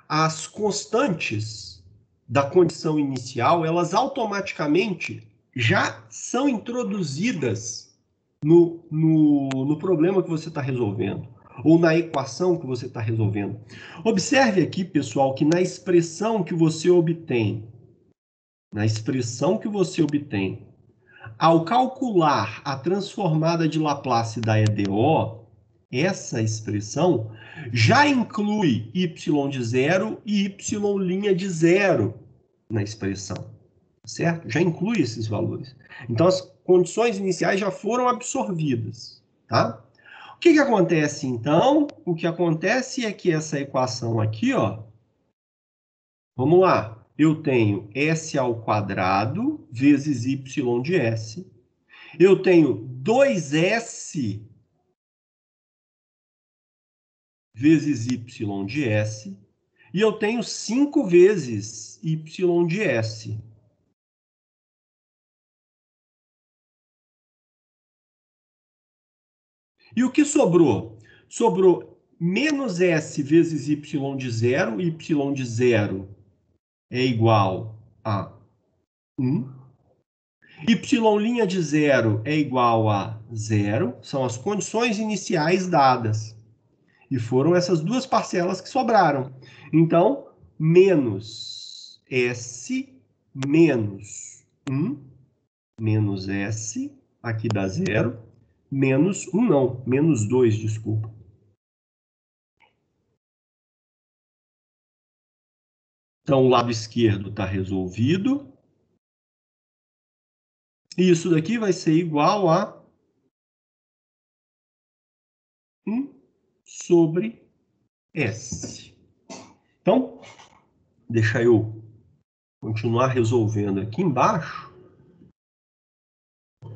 as constantes da condição inicial, elas automaticamente já são introduzidas no problema que você está resolvendo, ou na equação que você está resolvendo. Observe aqui, pessoal, que na expressão que você obtém, ao calcular a transformada de Laplace da EDO, essa expressão já inclui y de 0 e y' de 0 na expressão, certo? Já inclui esses valores. Então, as condições iniciais já foram absorvidas, tá? O que acontece, então? O que acontece é que essa equação aqui, ó, vamos lá. Eu tenho S ao quadrado vezes y de S. Eu tenho 2S vezes y de S. E eu tenho 5 vezes y de S. E o que sobrou? Sobrou menos S vezes y de 0. Y de 0 é igual a 1. Y' de 0 é igual a 0. São as condições iniciais dadas. E foram essas duas parcelas que sobraram. Então, menos S menos 1, menos S, aqui dá 0, menos 1 não, menos 2, desculpa. Então, o lado esquerdo está resolvido. E isso daqui vai ser igual a 1 sobre S. Então, deixa eu continuar resolvendo aqui embaixo.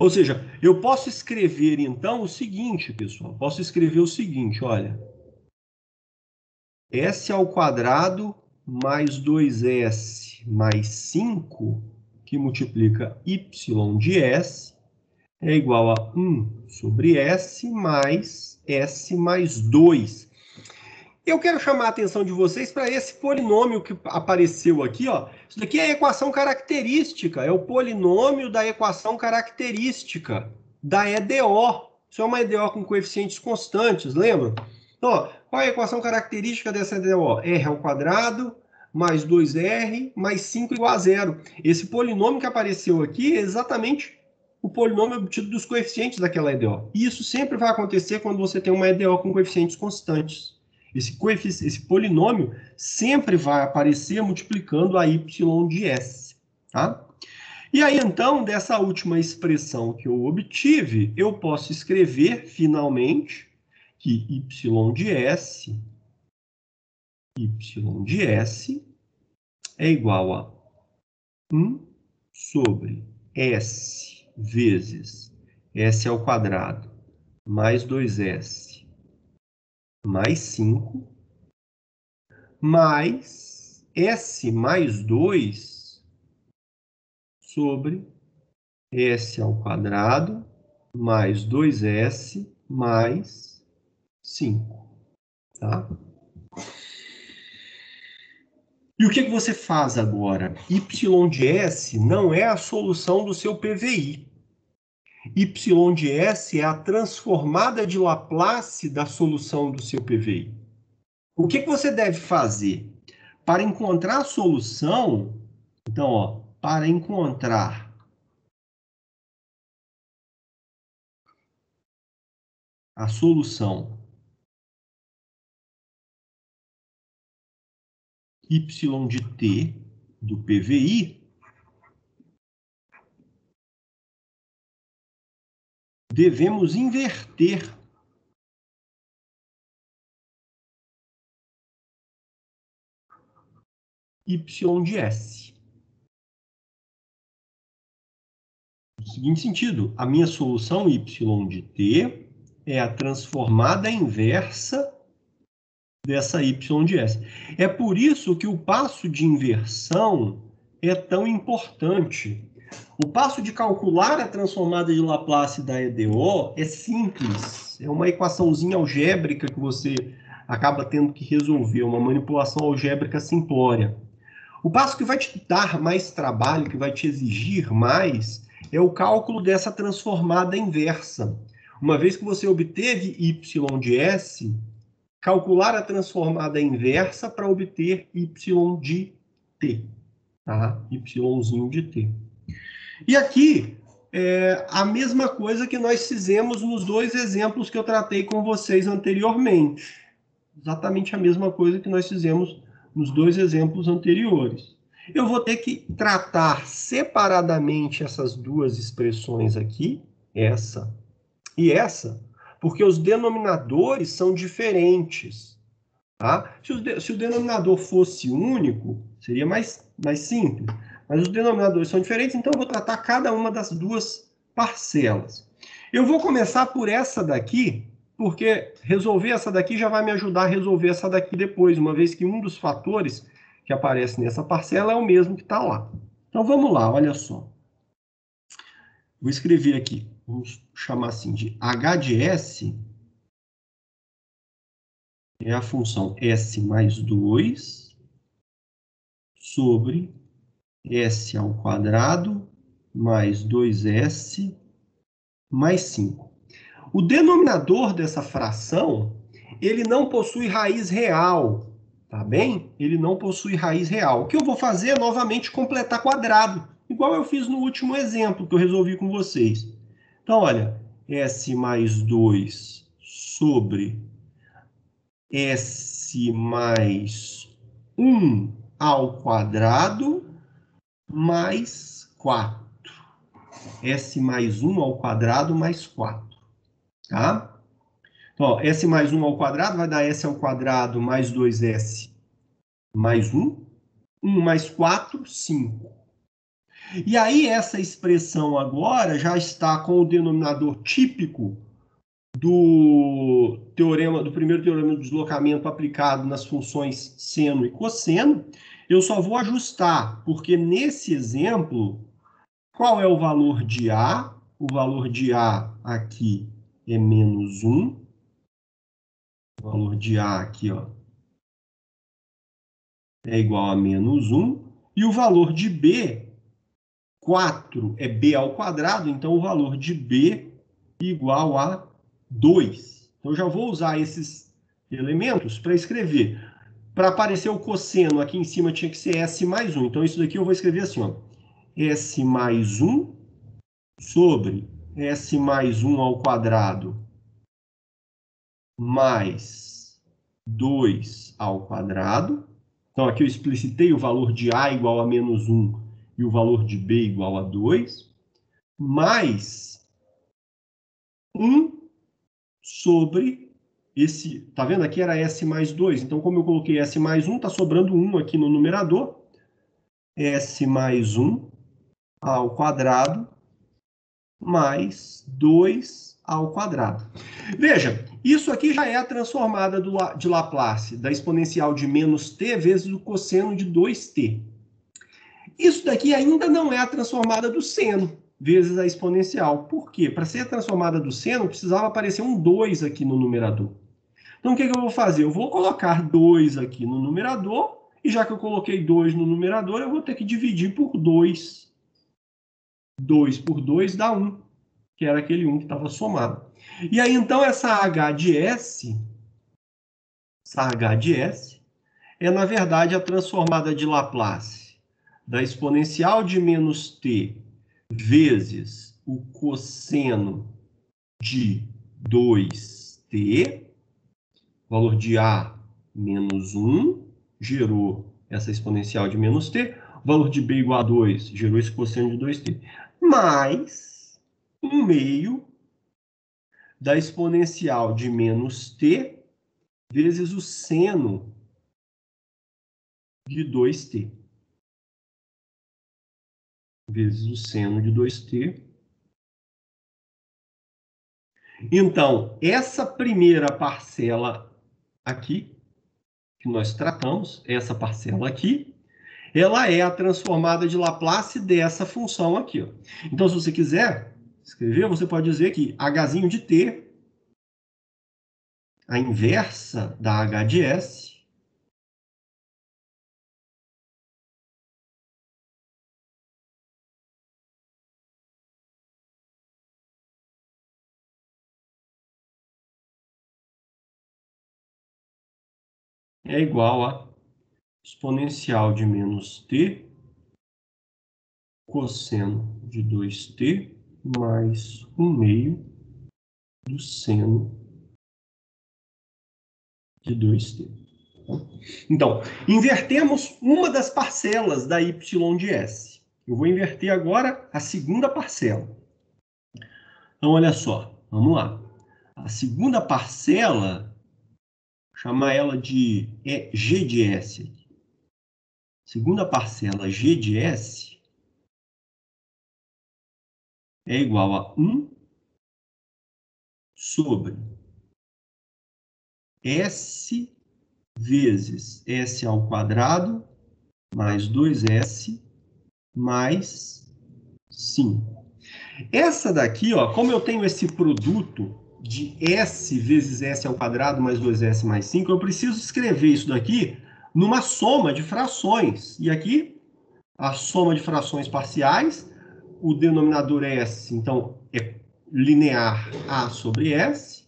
Ou seja, eu posso escrever, então, o seguinte, pessoal. Posso escrever o seguinte, olha. S ao quadrado mais 2S mais 5, que multiplica y de S, é igual a 1 sobre S mais S mais 2. Eu quero chamar a atenção de vocês para esse polinômio que apareceu aqui, ó. Isso daqui é a equação característica, é o polinômio da equação característica da EDO. Isso é uma EDO com coeficientes constantes, lembra? Então, ó, qual é a equação característica dessa EDO? R ao quadrado mais 2R mais 5 igual a zero. Esse polinômio que apareceu aqui é exatamente o polinômio obtido dos coeficientes daquela EDO. E isso sempre vai acontecer quando você tem uma EDO com coeficientes constantes. Esse polinômio sempre vai aparecer multiplicando a y de S. Tá? E aí, então, dessa última expressão que eu obtive, eu posso escrever, finalmente, que y de S é igual a 1 sobre S vezes S ao quadrado mais 2S mais 5, mais S mais 2 sobre S ao quadrado mais 2S mais 5. Tá? E o que você faz agora? Y de S não é a solução do seu PVI. Y de S é a transformada de Laplace da solução do seu PVI. O que você deve fazer? Para encontrar a solução, então, ó, para encontrar a solução y de t do PVI, devemos inverter y de S. No seguinte sentido, a minha solução y de t é a transformada inversa dessa y de S. É por isso que o passo de inversão é tão importante. O passo de calcular a transformada de Laplace da EDO é simples. É uma equaçãozinha algébrica que você acaba tendo que resolver, uma manipulação algébrica simplória. O passo que vai te dar mais trabalho, que vai te exigir mais, é o cálculo dessa transformada inversa. Uma vez que você obteve y de S, calcular a transformada inversa para obter y de t, tá? Yzinho de t. E aqui, a mesma coisa que nós fizemos nos dois exemplos que eu tratei com vocês anteriormente. Exatamente a mesma coisa que nós fizemos nos dois exemplos anteriores. Eu vou ter que tratar separadamente essas duas expressões aqui, essa e essa, porque os denominadores são diferentes. Tá? Se o denominador fosse único, seria mais simples. Mas os denominadores são diferentes, então eu vou tratar cada uma das duas parcelas. Eu vou começar por essa daqui, porque resolver essa daqui já vai me ajudar a resolver essa daqui depois, uma vez que um dos fatores que aparece nessa parcela é o mesmo que está lá. Então vamos lá, olha só. Vou escrever aqui, vamos chamar assim de h de S é a função S mais 2 sobre S ao quadrado mais 2S mais 5. O denominador dessa fração, ele não possui raiz real, tá bem? Ele não possui raiz real. O que eu vou fazer é novamente completar quadrado, igual eu fiz no último exemplo que eu resolvi com vocês. Então, olha, S mais 2 sobre S mais 1 ao quadrado mais 4. S mais 1 ao quadrado mais 4. Tá? Então, ó, S mais 1 ao quadrado vai dar S ao quadrado mais 2S mais 1. 1 mais 4, 5. E aí, essa expressão agora já está com o denominador típico do primeiro teorema do deslocamento aplicado nas funções seno e cosseno. Eu só vou ajustar, porque nesse exemplo, qual é o valor de A? O valor de A aqui é menos 1. O valor de A aqui, ó, é igual a menos 1. E o valor de B, 4 é B ao quadrado, então o valor de B é igual a 2. Então, eu já vou usar esses elementos para escrever. Para aparecer o cosseno aqui em cima tinha que ser S mais 1. Então, isso daqui eu vou escrever assim, ó. S mais 1 sobre S mais 1 ao quadrado mais 2 ao quadrado. Então, aqui eu explicitei o valor de A igual a menos 1 e o valor de B igual a 2, mais 1 sobre esse... Tá vendo? Aqui era S mais 2. Então, como eu coloquei S mais 1, tá sobrando 1 aqui no numerador. S mais 1 ao quadrado mais 2 ao quadrado. Veja, isso aqui já é a transformada de Laplace, da exponencial de menos t vezes o cosseno de 2t. Isso daqui ainda não é a transformada do seno vezes a exponencial. Por quê? Para ser a transformada do seno, precisava aparecer um 2 aqui no numerador. Então, o que eu vou fazer? Eu vou colocar 2 aqui no numerador, e já que eu coloquei 2 no numerador, eu vou ter que dividir por 2. 2 por 2 dá 1, que era aquele 1 que estava somado. E aí, então, essa H de S é, na verdade, a transformada de Laplace da exponencial de menos t vezes o cosseno de 2t, valor de A menos 1, gerou essa exponencial de menos t, o valor de B igual a 2, gerou esse cosseno de 2t, mais 1 meio da exponencial de menos t vezes o seno de 2t. Vezes o seno de 2t. Então, essa primeira parcela aqui, que nós tratamos, essa parcela aqui, ela é a transformada de Laplace dessa função aqui, ó. Então, se você quiser escrever, você pode dizer que Hzinho de t, a inversa da H de S, é igual a exponencial de menos t cosseno de 2t mais 1 meio do seno de 2t. Então, invertemos uma das parcelas da y de S. Eu vou inverter agora a segunda parcela. Então, olha só, vamos lá. A segunda parcela, chamar ela de G de S. Segunda parcela G de S é igual a 1 sobre S vezes S ao quadrado mais 2S mais 5. Essa daqui, ó, como eu tenho esse produto de S vezes S ao quadrado mais 2S mais 5, eu preciso escrever isso daqui numa soma de frações. E aqui, a soma de frações parciais, o denominador é S, então é linear A sobre S.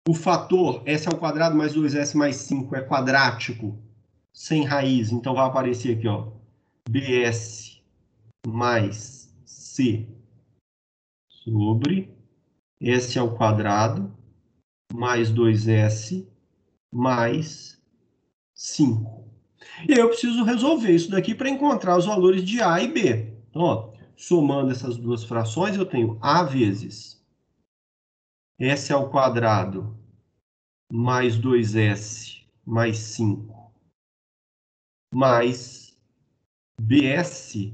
O fator S ao quadrado mais 2S mais 5 é quadrático, sem raiz, então vai aparecer aqui, ó, BS mais C sobre S ao quadrado mais 2S mais 5. E aí eu preciso resolver isso daqui para encontrar os valores de A e B. Então, ó, somando essas duas frações, eu tenho A vezes S ao quadrado mais 2S mais 5 mais BS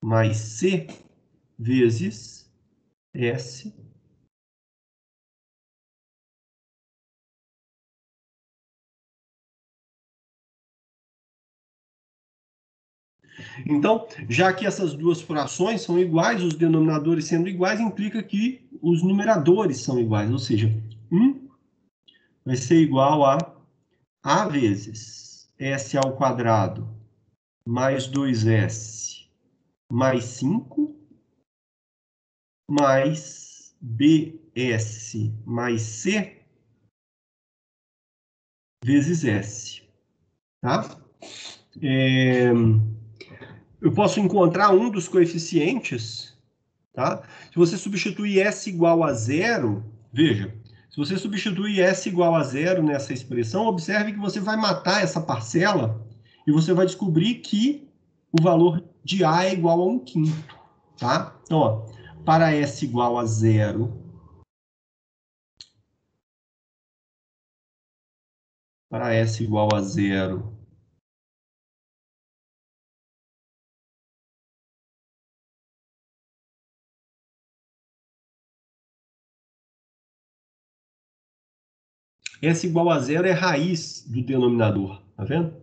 mais C vezes S Então, já que essas duas frações são iguais, os denominadores sendo iguais, implica que os numeradores são iguais, ou seja, 1 vai ser igual a vezes s ao quadrado mais 2s mais 5 mais bs mais c vezes s, tá? Eu posso encontrar um dos coeficientes, tá? Se você substituir s igual a zero, veja, se você substituir s igual a zero nessa expressão, observe que você vai matar essa parcela e você vai descobrir que o valor de a é igual a 1/5, tá? Então, ó, para s igual a zero, para s igual a zero, s igual a zero é raiz do denominador, tá vendo?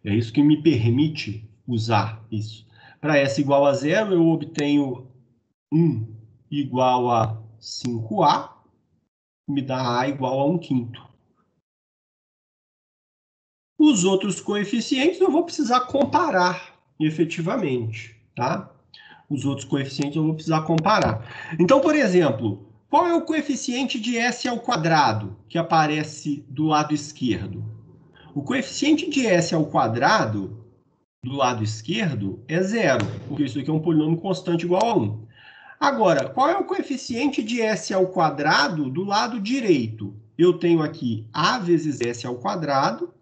É isso que me permite usar isso. Para s igual a zero, eu obtenho 1 igual a 5a, me dá a igual a 1/5. Os outros coeficientes eu vou precisar comparar efetivamente, tá? Os outros coeficientes eu vou precisar comparar. Então, por exemplo, qual é o coeficiente de s ao quadrado que aparece do lado esquerdo? O coeficiente de s ao quadrado do lado esquerdo é zero, porque isso aqui é um polinômio constante igual a 1. Agora, qual é o coeficiente de s ao quadrado do lado direito? Eu tenho aqui a vezes s ao quadrado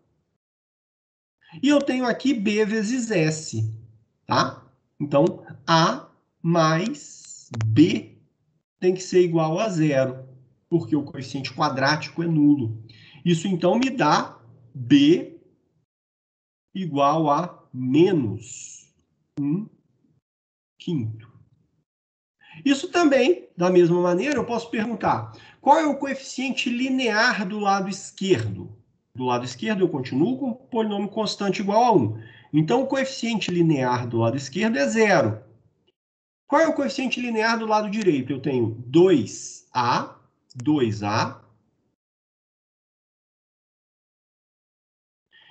e eu tenho aqui b vezes s, tá? Então, a mais b tem que ser igual a zero, porque o coeficiente quadrático é nulo. Isso, então, me dá b igual a menos 1/5. Isso também, da mesma maneira, eu posso perguntar, qual é o coeficiente linear do lado esquerdo? Do lado esquerdo eu continuo com o polinômio constante igual a 1. Então, o coeficiente linear do lado esquerdo é zero. Qual é o coeficiente linear do lado direito? Eu tenho 2a, 2a.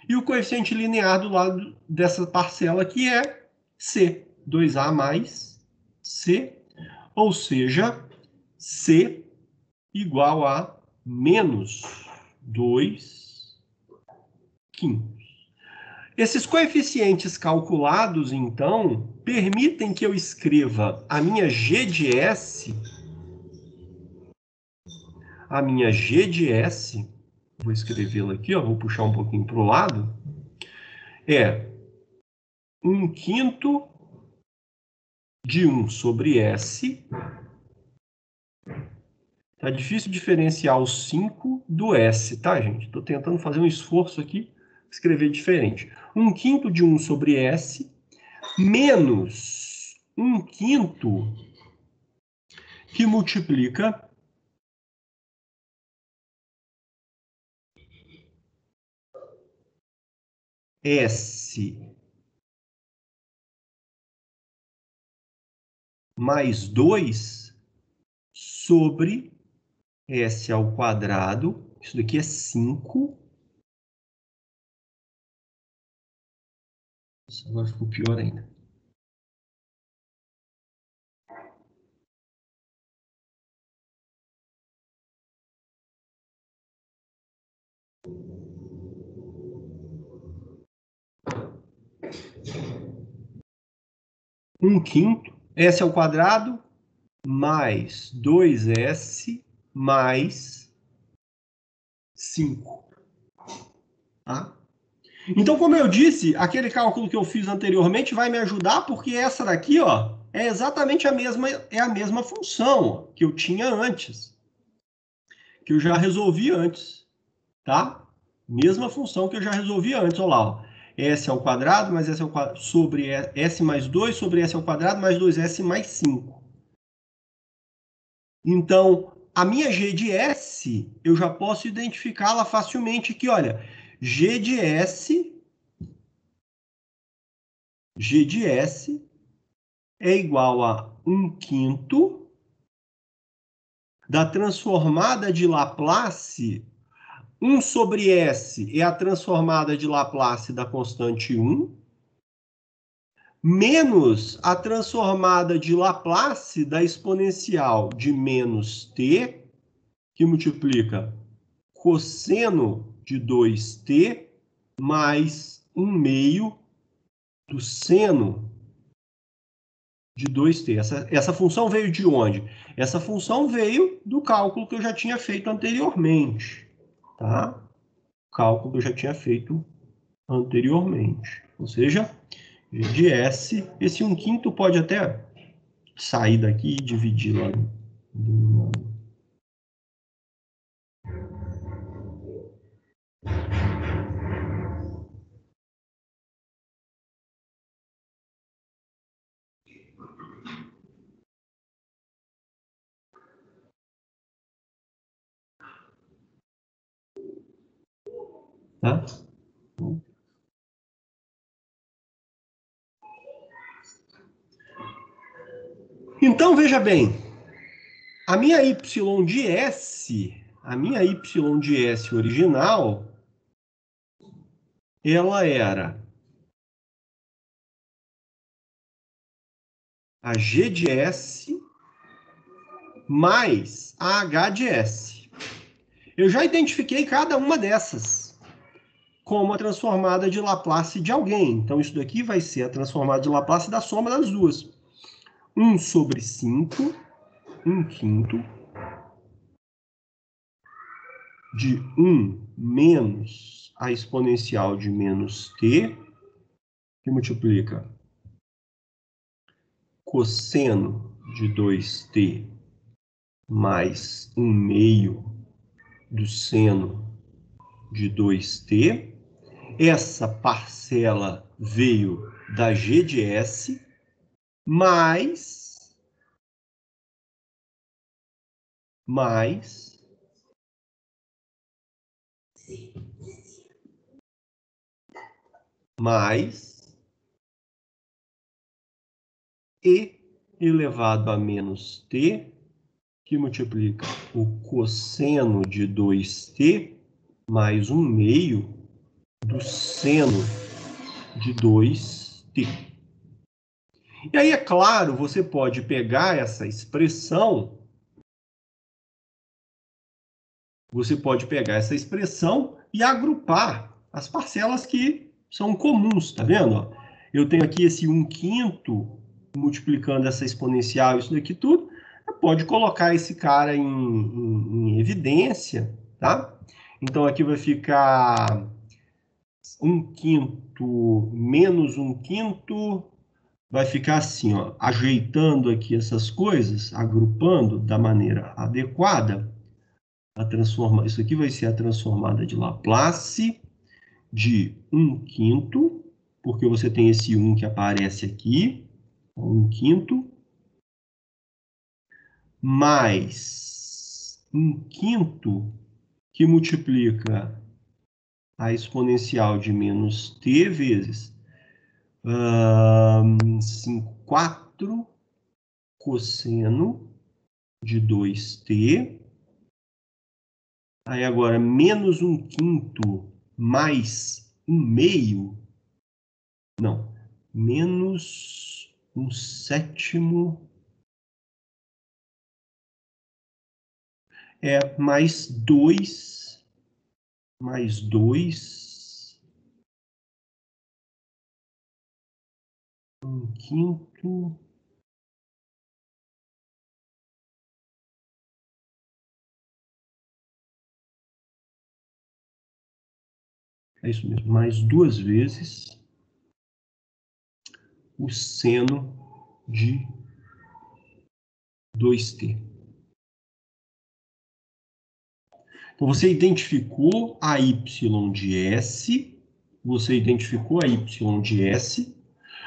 E o coeficiente linear do lado dessa parcela aqui é c, 2a mais c, ou seja, c igual a menos 2/5. Esses coeficientes calculados, então, permitem que eu escreva a minha g de s, vou escrevê-la aqui, ó, vou puxar um pouquinho para o lado, é 1/5 de 1 sobre s. Tá difícil diferenciar o 5 do s, tá, gente? Estou tentando fazer um esforço aqui, escrever diferente. 1/5 de 1 sobre s, menos 1/5 que multiplica s mais 2 sobre s ao quadrado. Isso daqui é 5. Isso agora ficou pior ainda. Um quinto, s ao quadrado, mais 2s, mais 5. Tá? Então, como eu disse, aquele cálculo que eu fiz anteriormente vai me ajudar, porque essa daqui, ó, é exatamente a mesma função, ó, que eu tinha antes. Que eu já resolvi antes, tá? Mesma função que eu já resolvi antes, olha lá, ó. S ao quadrado mais S ao quadrado sobre S mais 2 sobre S ao quadrado mais 2S mais 5. Então, a minha G de S, eu já posso identificá-la facilmente aqui, olha. G de S G de S é igual a 1/5 da transformada de Laplace. 1 sobre S é a transformada de Laplace da constante 1, menos a transformada de Laplace da exponencial de menos t, que multiplica cosseno de 2t mais 1/2 do seno de 2t. Essa função veio de onde? Essa função veio do cálculo que eu já tinha feito anteriormente. Tá? Cálculo que eu já tinha feito anteriormente. Ou seja, G de S, esse 1/5 pode até sair daqui e dividir lá no... Tá? Então, veja bem, a minha y de S original, ela era a G de S mais a H de S. Eu já identifiquei cada uma dessas como a transformada de Laplace de alguém. Então, isso daqui vai ser a transformada de Laplace da soma das duas. 1 sobre 5, 1/5 de 1 menos a exponencial de menos t, que multiplica cosseno de 2t mais 1/2 do seno de 2t. Essa parcela veio da G de S mais e elevado a menos t, que multiplica o cosseno de 2t mais 1/2 do seno de 2t. E aí, é claro, você pode pegar essa expressão, e agrupar as parcelas que são comuns, tá vendo? Eu tenho aqui esse 1/5 multiplicando essa exponencial, isso daqui tudo. Pode colocar esse cara em evidência, tá? Então, aqui vai ficar 1/5 menos 1/5, vai ficar assim, ó, ajeitando aqui essas coisas, agrupando da maneira adequada. Isso aqui vai ser a transformada de Laplace de 1/5, porque você tem esse 1 que aparece aqui, 1/5, mais 1/5 que multiplica a exponencial de menos t vezes 4 cosseno de 2t. Aí agora, menos 1/5 mais 1/2. Não, menos 1/7 é mais 2, mais 2, 1/5. É isso mesmo, mais 2 vezes o seno de 2t. Então, você identificou a y de S,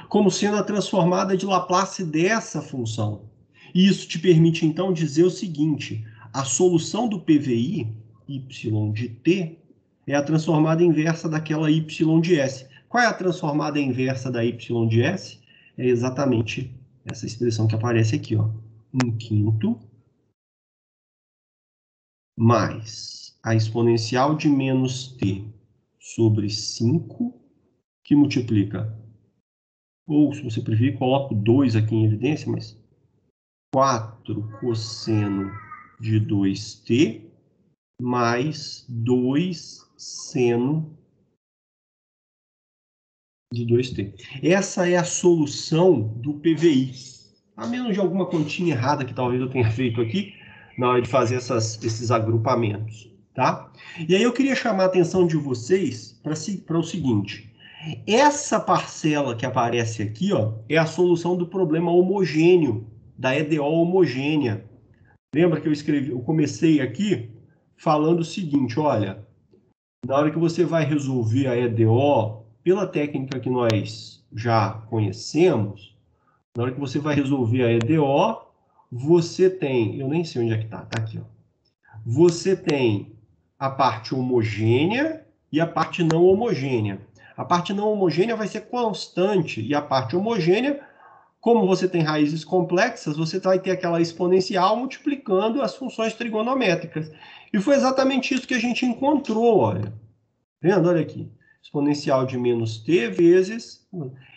como sendo a transformada de Laplace dessa função. E isso te permite, então, dizer o seguinte: a solução do PVI, y de t, é a transformada inversa daquela y de S. Qual é a transformada inversa da y de s? É exatamente essa expressão que aparece aqui, ó. 1/5 mais a exponencial de menos t sobre 5, que multiplica, ou se você preferir, coloco 2 aqui em evidência, mas 4 cosseno de 2t mais 2 seno de 2t. Essa é a solução do PVI. A menos de alguma continha errada que talvez eu tenha feito aqui na hora de fazer esses agrupamentos, tá? E aí eu queria chamar a atenção de vocês para o seguinte. Essa parcela que aparece aqui, ó, é a solução do problema homogêneo, da EDO homogênea. Lembra que eu comecei aqui falando o seguinte, olha, na hora que você vai resolver a EDO pela técnica que nós já conhecemos, na hora que você vai resolver a EDO, você tem, eu nem sei onde é que tá aqui, ó. Você tem a parte homogênea e a parte não homogênea. A parte não homogênea vai ser constante e a parte homogênea, como você tem raízes complexas, você vai ter aquela exponencial multiplicando as funções trigonométricas. E foi exatamente isso que a gente encontrou, olha. Vendo? Olha aqui. Exponencial de menos t vezes...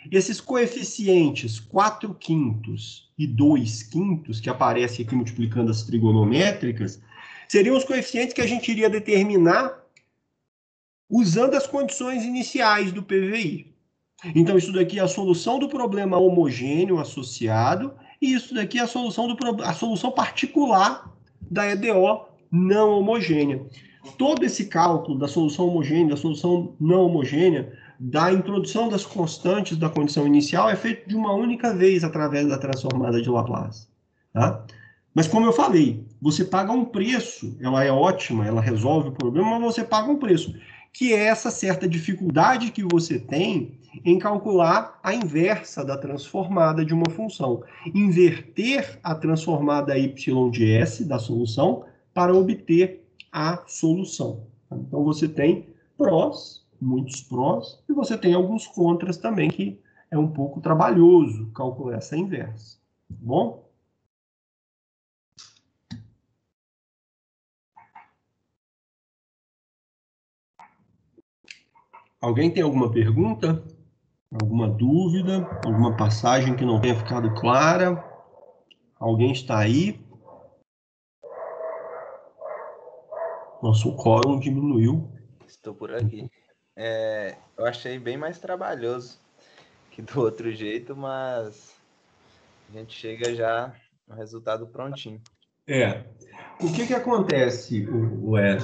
Esses coeficientes 4/5 e 2/5, que aparecem aqui multiplicando as trigonométricas, seriam os coeficientes que a gente iria determinar usando as condições iniciais do PVI. Então, isso daqui é a solução do problema homogêneo associado, e isso daqui é a solução particular da EDO não homogênea. Todo esse cálculo da solução homogênea, da solução não homogênea, da introdução das constantes da condição inicial é feito de uma única vez através da transformada de Laplace. Tá? Mas, como eu falei, você paga um preço, ela é ótima, ela resolve o problema, mas você paga um preço, que é essa certa dificuldade que você tem em calcular a inversa da transformada de uma função. Inverter a transformada y de s da solução para obter a solução. Então, você tem prós, muitos prós, e você tem alguns contras também, que é um pouco trabalhoso calcular essa inversa. Tá bom? Alguém tem alguma pergunta? Alguma dúvida? Alguma passagem que não tenha ficado clara? Alguém está aí? Nosso quórum diminuiu. Estou por aqui. Eu achei bem mais trabalhoso que do outro jeito, mas a gente chega já no resultado prontinho. O que acontece, Ed?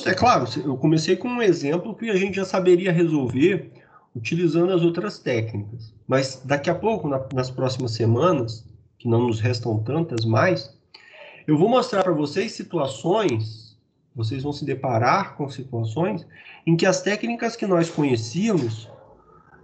É claro, eu comecei com um exemplo que a gente já saberia resolver utilizando as outras técnicas. Mas daqui a pouco, nas próximas semanas, que não nos restam tantas mais, eu vou mostrar para vocês situações, vocês vão se deparar com situações em que as técnicas que nós conhecíamos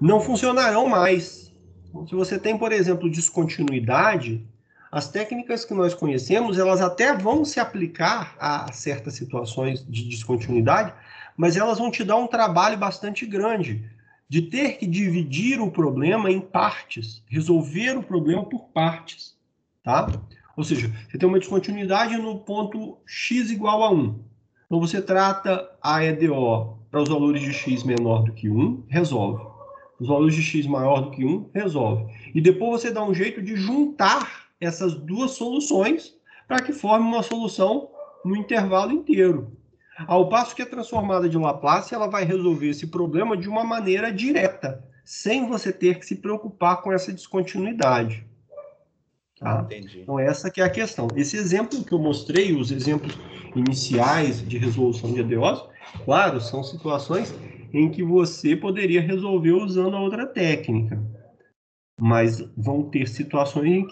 não funcionarão mais. Então, se você tem, por exemplo, descontinuidade, as técnicas que nós conhecemos, elas até vão se aplicar a certas situações de descontinuidade, mas elas vão te dar um trabalho bastante grande de ter que dividir o problema em partes, resolver o problema por partes, tá? Ou seja, você tem uma descontinuidade no ponto x igual a 1. Então, você trata a EDO para os valores de x menor do que 1, resolve. Os valores de x maior do que 1, resolve. E depois você dá um jeito de juntar essas duas soluções para que forme uma solução no intervalo inteiro. Ao passo que a transformada de Laplace ela vai resolver esse problema de uma maneira direta, sem você ter que se preocupar com essa descontinuidade. Tá? Entendi. Então, essa que é a questão. Esse exemplo que eu mostrei, os exemplos iniciais de resolução de EDOs, claro, são situações em que você poderia resolver usando a outra técnica. Mas vão ter situações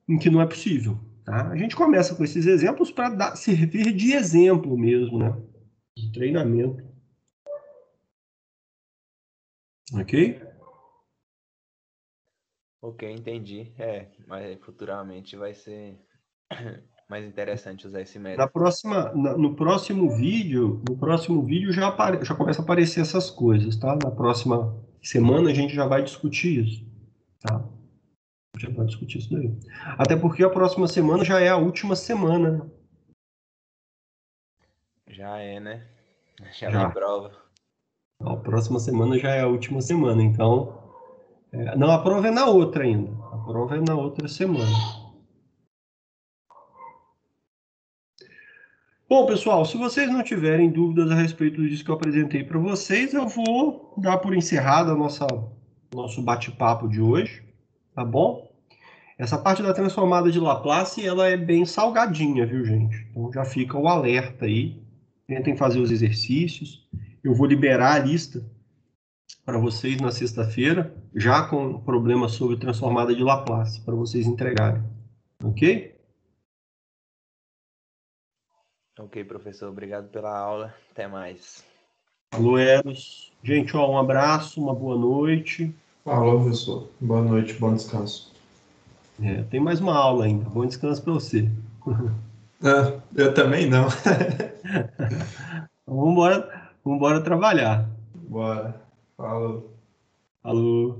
em que não é possível. Tá? A gente começa com esses exemplos para servir de exemplo mesmo, né? De treinamento. Ok? Ok, entendi. Mas futuramente vai ser mais interessante usar esse Na método. próxima, no próximo vídeo, já começa a aparecer essas coisas, tá? Na próxima semana a gente já vai discutir isso, tá? Já vai discutir isso daí. Até porque a próxima semana já é a última semana, né? Já é, né? Já vem Já. prova. A próxima semana já é a última semana, então... não, a prova é na outra ainda. A prova é na outra semana. Bom, pessoal, se vocês não tiverem dúvidas a respeito disso que eu apresentei para vocês, eu vou dar por encerrado nosso bate-papo de hoje, tá bom? Essa parte da transformada de Laplace, ela é bem salgadinha, viu, gente? Então já fica o alerta aí. Tentem fazer os exercícios. Eu vou liberar a lista para vocês na sexta-feira, já com problema sobre transformada de Laplace, para vocês entregarem. Ok? Ok, professor, obrigado pela aula. Até mais. Alô, Eros. Gente, ó, um abraço, uma boa noite. Falou, professor. Boa noite, bom descanso. Tem mais uma aula ainda. Bom descanso para você. Ah, eu também não. Então, vamos embora trabalhar. Bora. Falou. Alô.